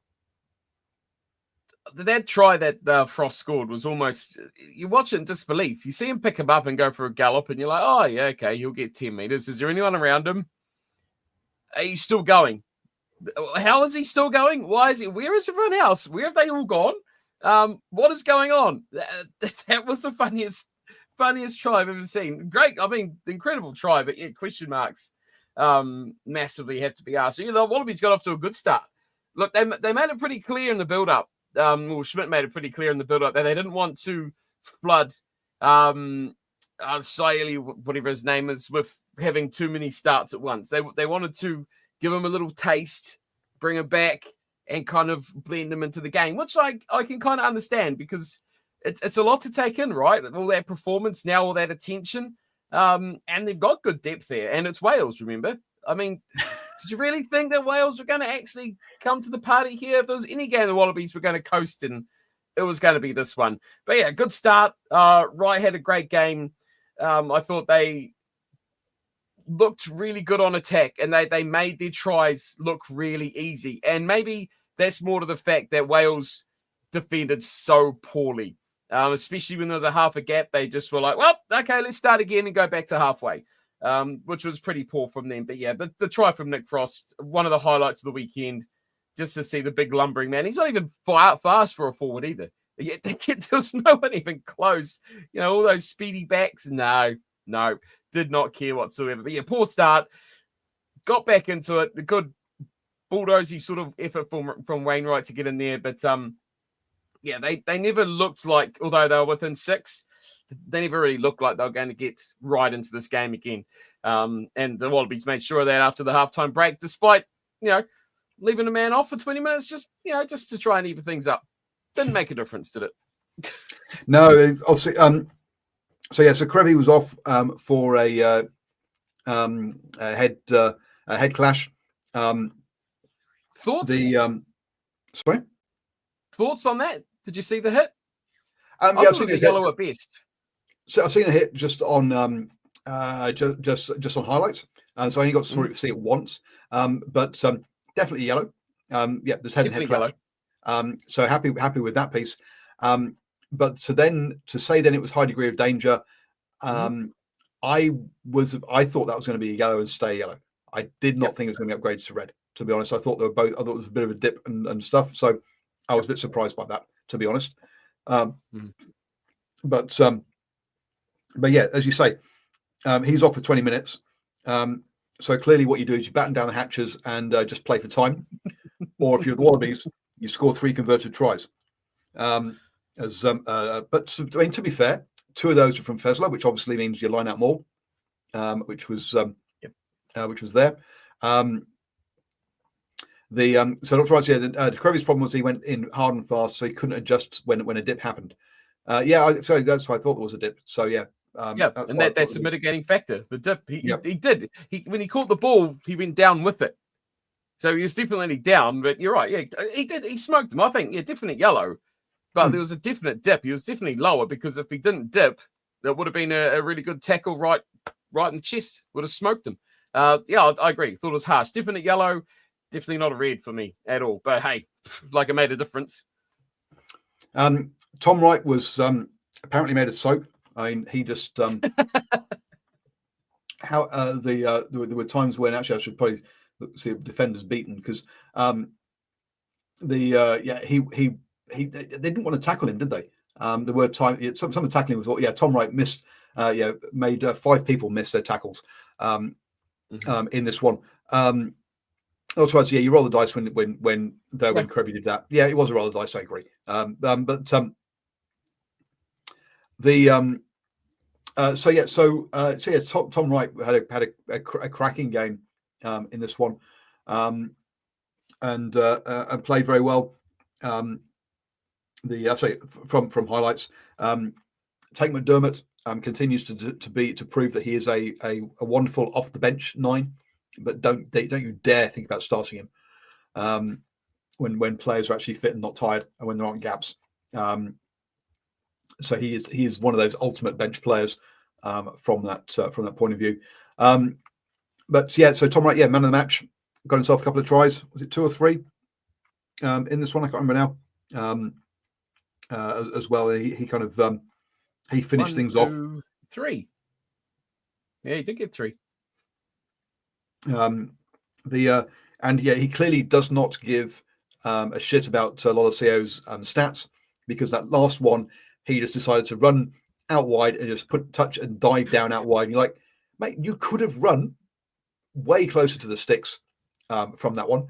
That try that Frost scored was almost, you watch it in disbelief. You see him pick him up and go for a gallop, and you're like, oh, yeah, okay, he'll get 10 meters. Is there anyone around him? He's still going. How is he still going? Where is everyone else? Where have they all gone? What is going on? That was the funniest try I've ever seen. Great, I mean, incredible try, but yeah, question marks massively have to be asked. So, the Wallabies got off to a good start. Look, they made it pretty clear in the build-up. Schmidt made it pretty clear in the build-up that they didn't want to flood Saili, whatever his name is, with having too many starts at once. They wanted to give him a little taste, bring him back, and kind of blend him into the game, which I can kind of understand, because it's a lot to take in, right? All that performance, now all that attention, and they've got good depth there, and it's Wales, remember? I mean, did you really think that Wales were going to actually come to the party here? If there was any game the Wallabies were going to coast in, it was going to be this one. But yeah, good start. Wright had a great game. I thought they looked really good on attack, and they made their tries look really easy. And maybe that's more to the fact that Wales defended so poorly, especially when there was a half a gap. They just were like, well, okay, let's start again and go back to halfway, which was pretty poor from them. But yeah, the try from Nick Frost, one of the highlights of the weekend, just to see the big lumbering man. He's not even fast for a forward either. Yet there was no one even close. All those speedy backs, no, did not care whatsoever. But yeah, poor start. Got back into it. A good bulldozy sort of effort from Wainwright to get in there. But yeah, they never looked like, although they were within 6, they never really looked like they were going to get right into this game again. And the Wallabies made sure of that after the halftime break, despite, leaving a man off for 20 minutes, just to try and even things up. Didn't make a difference, did it? No, obviously. So Karevi was off for a head clash. Thoughts? Sorry? Thoughts on that? Did you see the hit? Yeah, I thought it was a yellow at best. So I've seen a hit just on just on highlights, so I only got to see it once. But definitely yellow. Yeah, there's head clash. So happy with that piece. but to say then it was high degree of danger, I thought that was going to be a yellow and stay yellow. I did not think it was going to be upgraded to red. To be honest, I thought they were both. I thought it was a bit of a dip and stuff. So I was a bit surprised by that, to be honest. But yeah, as you say, he's off for 20 minutes. So clearly, what you do is you batten down the hatches and just play for time. Or if you're the Wallabies, you score 3 converted tries. But I mean, to be fair, 2 of those are from Fezler, which obviously means you line out more, which was there. So not right. Yeah, the Crevy's problem was he went in hard and fast, so he couldn't adjust when a dip happened. So that's why I thought there was a dip. So yeah. And that's a mitigating factor. The dip, he did. When he caught the ball, he went down with it. So he was definitely down. But you're right. Yeah, he did. He smoked him. I think. Yeah, definite yellow. But there was a definite dip. He was definitely lower because if he didn't dip, that would have been a really good tackle right in the chest. Would have smoked him. I agree. Thought it was harsh. Definite yellow. Definitely not a red for me at all. But hey, like it made a difference. Tom Wright was apparently made of soap. I mean, he just there were times when actually I should probably see defenders beaten because they didn't want to tackle him, did they? The word time some of the tackling was Tom Wright missed made 5 people miss their tackles in this one. Also, you roll the dice when Crevy did that. Yeah, it was a roll of the dice. I agree. Tom Wright had a cracking game in this one, and played very well. From highlights, Tate McDermott continues to prove that he is a wonderful off the bench 9, but don't you dare think about starting him when players are actually fit and not tired and when there aren't gaps. So he is one of those ultimate bench players from that point of view. So Tom Wright, man of the match, got himself a couple of tries. Was it 2 or 3 in this one? I can't remember now. As well, he kind of he finished 1, things 2, off. 3. Yeah, he did get 3. He clearly does not give a shit about Lolaseo's stats, because that last one he just decided to run out wide and just touch and dive down out wide. And you're like, mate, you could have run way closer to the sticks from that one.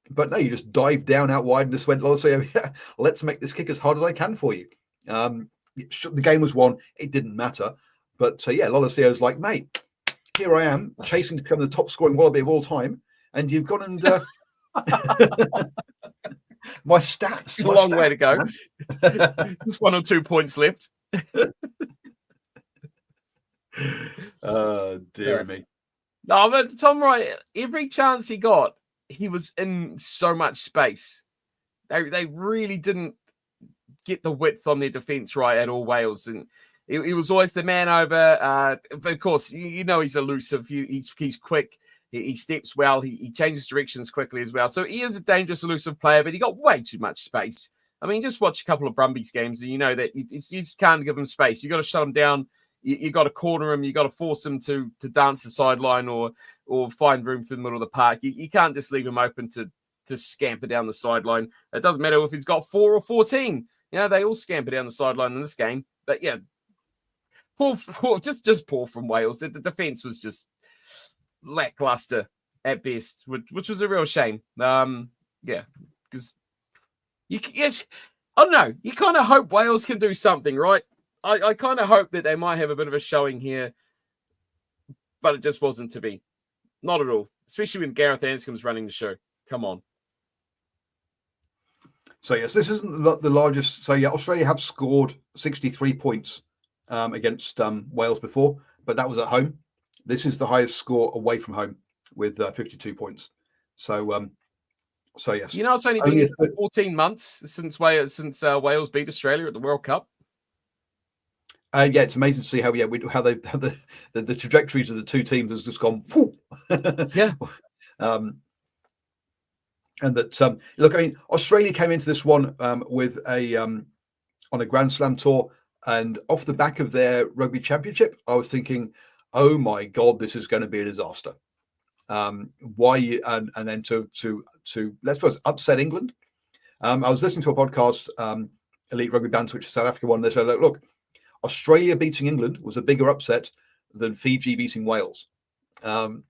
But no, you just dived down out wide and just went, Lolaseo, let's make this kick as hard as I can for you. The game was won. It didn't matter. But Lolaseo's like, mate, here I am chasing to become the top scoring Wallaby of all time. And you've gone and my stats. A long way to go. Just 1 or 2 points left. Dear me. No, but Tom Wright, every chance he got, he was in so much space. They really didn't get the width on their defence right at all, Wales. And he was always the man over. But of course, he's elusive. He's quick. He steps well. He changes directions quickly as well. So he is a dangerous, elusive player, but he got way too much space. I mean, just watch a couple of Brumbies games and you know that you just can't give him space. You got to shut him down. You got to corner him. You got to force him to dance the sideline or find room through the middle of the park. You can't just leave him open to scamper down the sideline. It doesn't matter if he's got 4 or 14. They all scamper down the sideline in this game. But yeah, poor from Wales. The defence was just lackluster at best, which was a real shame. Because I don't know. You kind of hope Wales can do something, right? I kind of hope that they might have a bit of a showing here, but it just wasn't to be. Not at all. Especially when Gareth Anscombe's running the show. Come on. So yes, this isn't the largest. So yeah, Australia have scored 63 points against Wales before, but that was at home. This is the highest score away from home with 52 points. So yes. It's only been 14 months since Wales beat Australia at the World Cup. It's amazing to see how the trajectories of the two teams has just gone. Yeah. And that look, I mean, Australia came into this one with a on a Grand Slam tour, and off the back of their rugby championship, I was thinking, oh my God, this is going to be a disaster. Why and then to let's suppose upset England. I was listening to a podcast, Elite Rugby Banter, which is a South Africa one. They said, look, Australia beating England was a bigger upset than Fiji beating Wales. And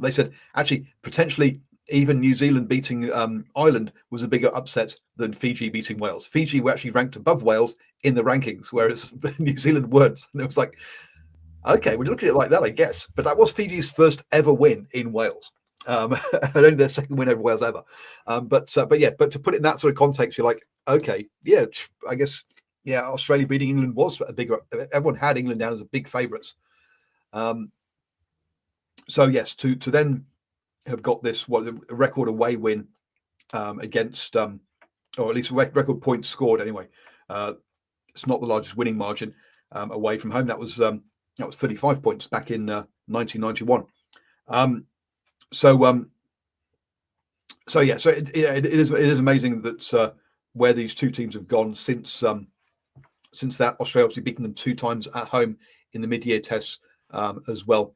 they said, actually, potentially even New Zealand beating Ireland was a bigger upset than Fiji beating Wales. Fiji were actually ranked above Wales in the rankings, whereas New Zealand weren't. And it was like, okay, when you look at it like that, I guess. But that was Fiji's first ever win in Wales. And only their second win over Wales ever. But to put it in that sort of context, you're like, okay, yeah, I guess, yeah, Australia beating England was a bigger. Everyone had England down as a big favourites. So yes, to then have got this a record away win against, or at least record points scored anyway. It's not the largest winning margin away from home. That was 35 points back in 1991. So it is amazing that where these two teams have gone since that. Australia obviously beating them 2 times at home in the mid-year tests as well.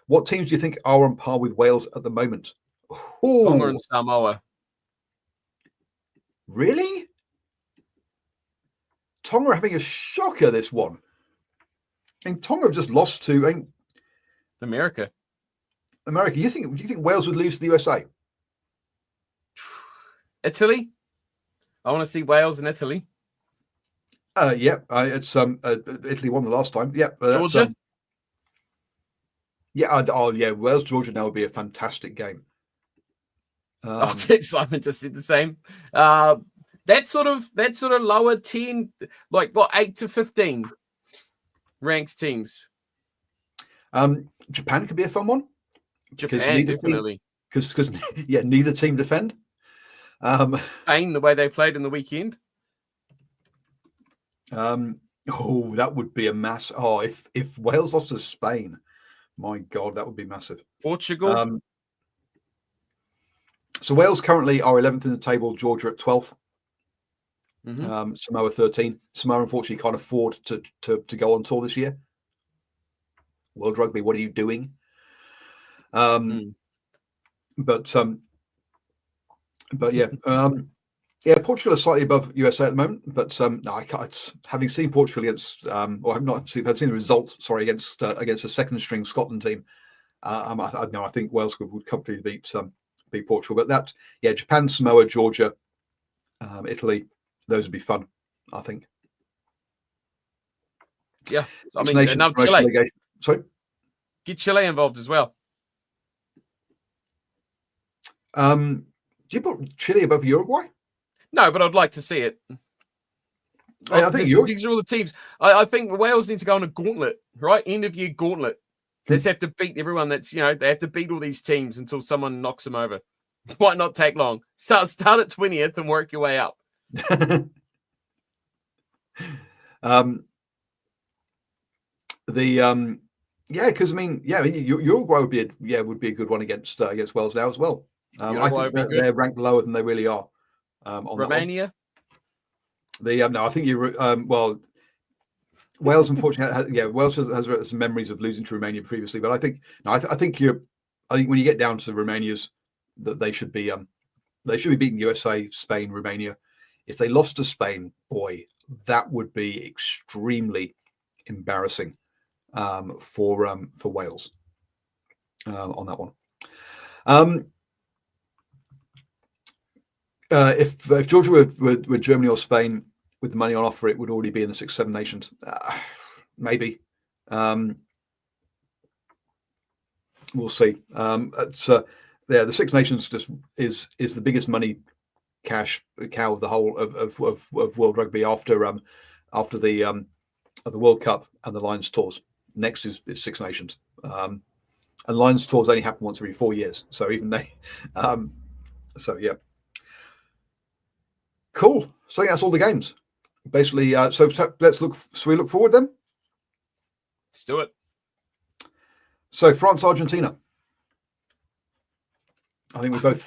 What teams do you think are on par with Wales at the moment? Tonga and Samoa. Really? Tonga are having a shocker this one. And Tonga have just lost to America. Do you think Wales would lose to the USA? Italy. I want to see Wales and Italy. It's Italy won the last time. Georgia. Wales Georgia now would be a fantastic game. Simon just said the same. That sort of lower 10, like what 8 to 15 ranked teams. Japan could be a fun one. Japan definitely. Because neither team defend. Spain, the way they played in the weekend. That would be a mass. If Wales lost to Spain, my God, that would be massive. Portugal. So Wales currently are 11th in the table. Georgia at 12th. Mm-hmm. Samoa 13. Samoa unfortunately can't afford to go on tour this year. World Rugby, what are you doing? But yeah. Portugal is slightly above USA at the moment, but no, I can't. Having seen Portugal against, or I've seen the result. Sorry, against a second-string Scotland team. I think Wales would comfortably beat Portugal. But Japan, Samoa, Georgia, Italy, those would be fun. I think. Yeah, I mean, now Chile. Sorry, get Chile involved as well. Do you put Chile above Uruguay? No, but I'd like to see it. I think these are all the teams. I think Wales need to go on a gauntlet, right? End of year gauntlet. They just have to beat everyone. They have to beat all these teams until someone knocks them over. Might not take long. Start at 20th and work your way up. Because Uruguay would be a good one against Wales now as well. I think they're ranked lower than they really are. Romania. I think Wales unfortunately Wales has some memories of losing to Romania previously, but I think when you get down to Romania's, that they should be beating USA, Spain, Romania. If they lost to Spain, boy, that would be extremely embarrassing for Wales on that one. If Georgia were Germany or Spain with the money on offer, it would already be in the 6-7 nations. Maybe. We'll see. The Six Nations just is the biggest money cash cow of the whole of World Rugby after the World Cup and the Lions tours. Next is Six Nations, and Lions tours only happen once every 4 years. So even they, cool. So I think that's all the games, basically. So let's look. So we look forward then. Let's do it. So France, Argentina. I think we both.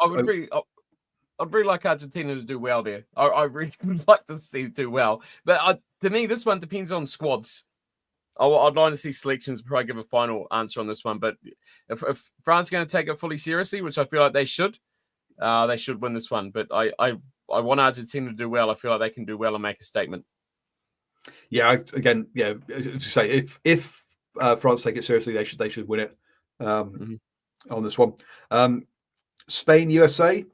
I'd really like Argentina to do well there. I really would like to see it do well. But to me, this one depends on squads. I'd like to see selections before I give a final answer on this one. But if France are going to take it fully seriously, which I feel like they should win this one. But I want Argentina to do well. I feel like they can do well and make a statement. Yeah, again, yeah, as you say, if France take it seriously, they should win it on this one. Spain, USA,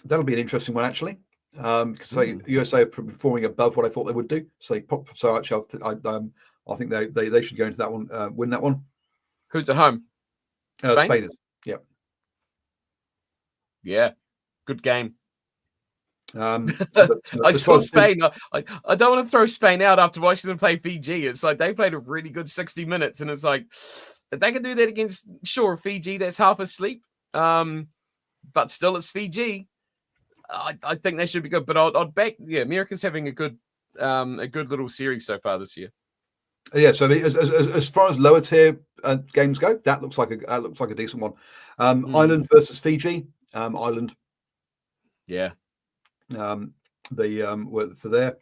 that'll be an interesting one actually. Because USA are performing above what I thought they would do. So actually, I think they should go into that one, win that one. Who's at home? Spain is. Yeah. Yeah. Good game. But, I saw Spain. I don't want to throw Spain out after watching them play Fiji. It's like they played a really good 60 minutes, and it's like if they can do that against Fiji, that's half asleep. But still, it's Fiji. I think they should be good. But I'd back. Yeah, America's having a good little series so far this year. Yeah, so as far as lower tier games go, that looks like a decent one. Ireland versus Fiji. Ireland. Yeah. They were for there.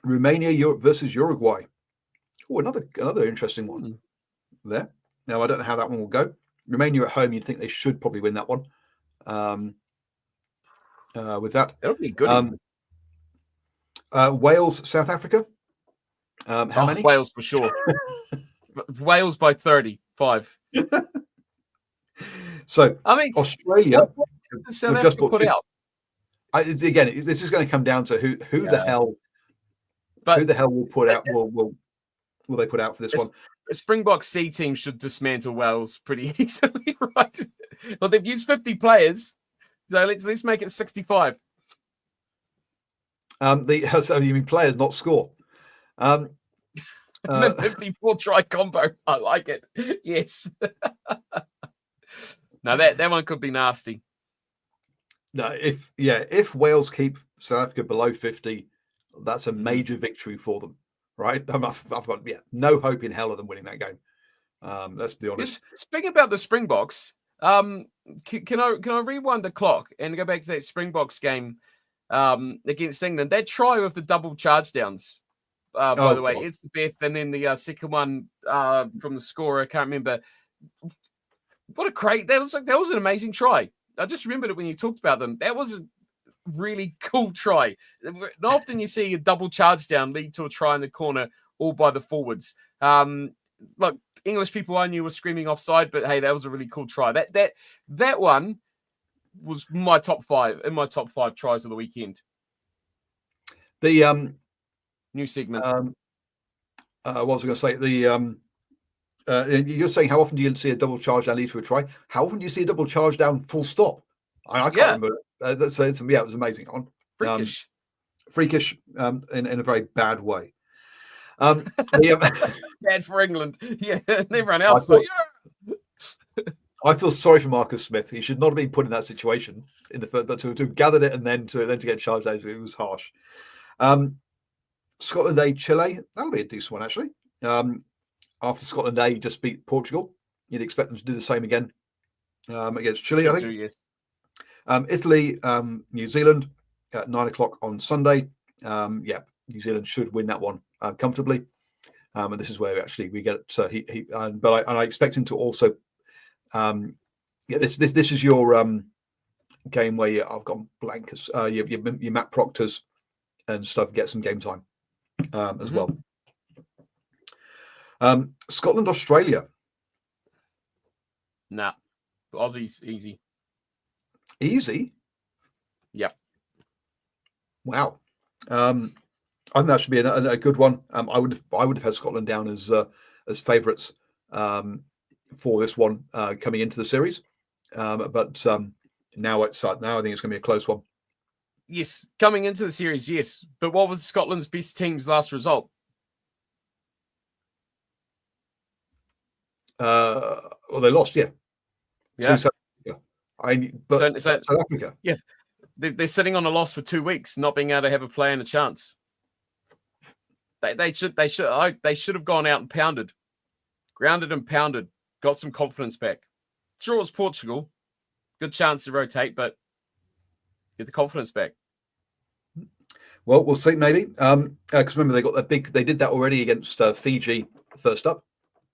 Romania versus Uruguay. Oh, another interesting one there. Now I don't know how that one will go. Romania at home, you'd think they should probably win that one. With that, that'll be good. Wales, South Africa. How many? Wales for sure. Wales by 35. So I mean, Australia South Africa put out. Again, it's just going to come down to who the hell will put out will they put out for this one? A Springbok C team should dismantle Wales pretty easily, right? Well, they've used 50 players, so let's make it 65. So you mean players, not score? 54 try combo. I like it. Yes. Now that one could be nasty. No, if Wales keep South Africa below 50, that's a major victory for them, right? I've got no hope in hell of them winning that game. Let's be honest. Speaking about the Springboks, can I rewind the clock and go back to that Springboks game against England? That try with the double charge downs. By the way, it's Beth, and then the second one from the scorer. I can't remember. What a great! That was an amazing try. I just remembered it when you talked about them. That was a really cool try. Not often you see a double charge down lead to a try in the corner, all by the forwards. Look, English people I knew were screaming offside, but hey, that was a really cool try. That one was my top 5 tries of the weekend. The new segment. What was I going to say? You're saying how often do you see a double charge down lead to a try? How often do you see a double charge down full stop? I can't remember. It was amazing. Freakish in a very bad way. Bad for England. Yeah, and everyone else. I feel sorry for Marcus Smith. He should not have been put in that situation in the first, but to have gathered it and then to get charged out, it was harsh. Scotland A, Chile. That'll be a decent one actually. After Scotland A just beat Portugal, you'd expect them to do the same again against Chile, I think. Yes. Italy, New Zealand at 9:00 on Sunday. New Zealand should win that one comfortably. And this is where actually we get but I expect him to also. This is your game where I've gone blank as your Matt Proctors and stuff. Get some game time as well. Scotland, Australia. Nah, Aussies easy. Easy. Yep. Wow. I think that should be a good one. I would have had Scotland down as favourites for this one coming into the series, but now I think it's going to be a close one. Yes, coming into the series, yes. But what was Scotland's best team's last result? Well, they lost, yeah. South Africa. South Africa. Yeah, they're sitting on a loss for 2 weeks, not being able to have a play and a chance. They should have gone out and grounded and pounded, got some confidence back. Sure, it was Portugal, good chance to rotate, but Get the confidence back. Well, we'll see, maybe. Because remember, they did that already against Fiji first up.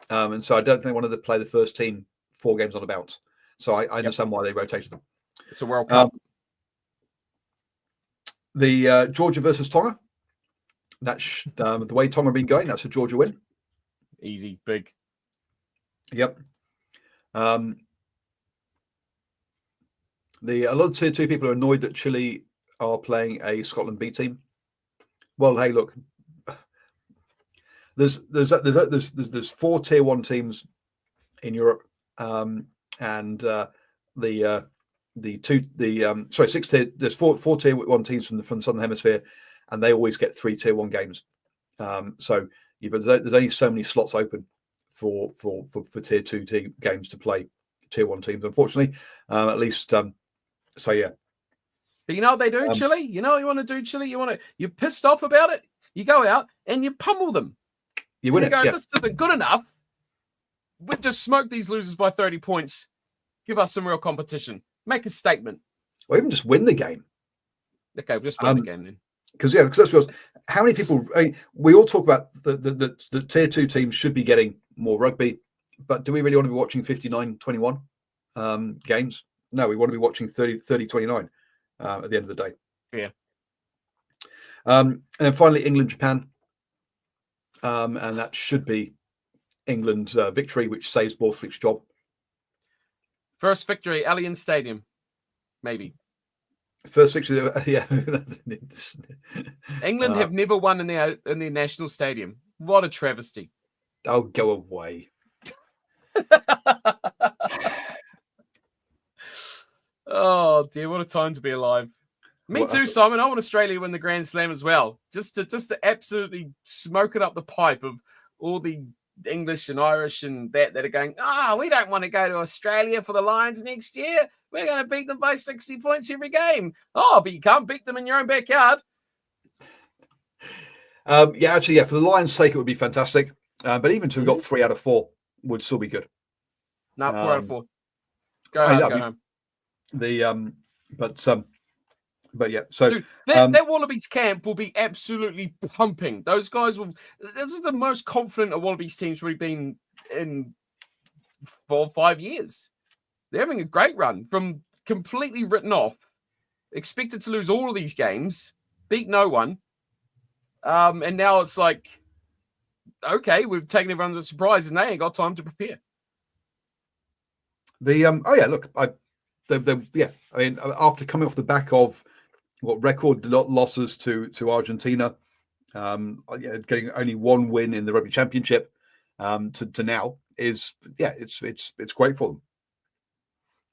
And so I don't think they wanted to play the first team 4 games on a bounce. So I understand why they rotated them. It's a World Cup. The Georgia versus Tonga. That's the way Tonga have been going. That's a Georgia win. Easy, big. Yep. A lot of tier 2 people are annoyed that Chile are playing a Scotland B team. Well, hey, look, there's 4 tier 1 teams in Europe, and there's four tier 1 teams from the Southern Hemisphere, and they always get 3 tier 1 games. So there's only so many slots open for tier 2 games to play tier 1 teams, unfortunately. At least, so yeah. But you know what they do, Chile? You know what you want to do, Chile? You're pissed off about it. You go out and you pummel them. You win and you it. Go, yeah. This isn't good enough. We just smoke these losers by 30 points. Give us some real competition. Make a statement. Or even just win the game. Okay, we'll just win the game then. Because let's be honest, how many people? We all talk about the tier 2 teams should be getting more rugby, but do we really want to be watching 59-21 games? No, we want to be watching 30-29 at the end of the day. Yeah. And then finally, England, Japan, and that should be England's victory, which saves Borthwick's job. First victory, Allianz Stadium, maybe. First victory, yeah. England have never won in their national stadium. What a travesty! Oh, go away. Oh dear, what a time to be alive. Me too, Simon. I want Australia to win the Grand Slam as well. Just to absolutely smoke it up the pipe of all the English and Irish and that are going, we don't want to go to Australia for the Lions next year. We're going to beat them by 60 points every game. Oh, but you can't beat them in your own backyard. For the Lions' sake, it would be fantastic. But even to have got 3 out of 4 would still be good. No, 4 out of 4. Go home. But yeah, so dude, that Wallabies camp will be absolutely pumping. Those guys will. This is the most confident a Wallabies team's really been in 4 or 5 years. They're having a great run from completely written off, expected to lose all of these games, beat no one, and now it's like, okay, we've taken everyone by surprise, and they ain't got time to prepare. After coming off the back of record losses to Argentina, getting only 1 win in the Rugby Championship, to now it's great for them.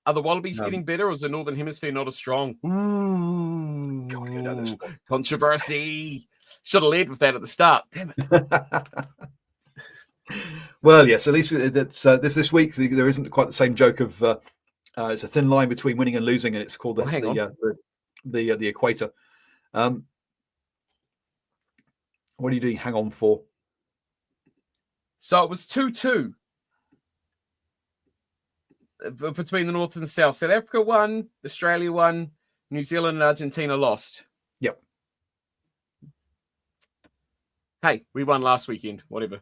Are the Wallabies getting better, or is the Northern Hemisphere not as strong? Ooh, God, go down this one. Controversy. Should have led with that at the start. Damn it. Well, yes, at least this week there isn't quite the same joke of it's a thin line between winning and losing, and it's called the equator. What are you doing? Hang on for. So it was 2-2 between the North and the South. South Africa won, Australia won, New Zealand and Argentina lost. Yep. Hey, we won last weekend. Whatever.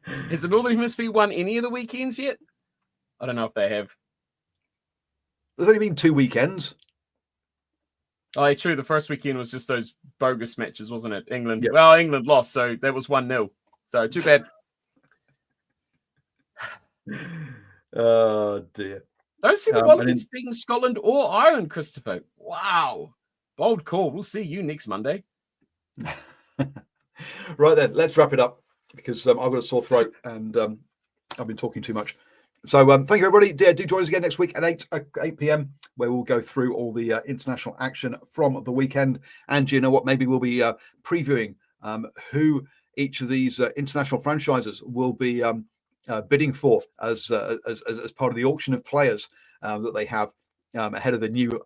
Has the Northern Hemisphere won any of the weekends yet? I don't know if they have. There's only been 2 weekends. Oh, true. The first weekend was just those bogus matches, wasn't it? England. Yep. Well, England lost, so that was 1-0. So too bad. Oh dear. Don't see the Wallabies beating Scotland or Ireland, Christopher. Wow. Bold call. We'll see you next Monday. Right then, let's wrap it up because I've got a sore throat and I've been talking too much. So thank you, everybody. Do join us again next week at 8 p.m. where we'll go through all the international action from the weekend. And you know what? Maybe we'll be previewing who each of these international franchises will be bidding for as part of the auction of players that they have ahead of the new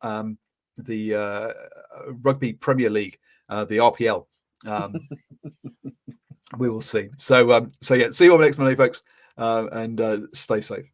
Rugby Premier League, the RPL. We will see. So yeah, see you all next Monday, folks, and stay safe.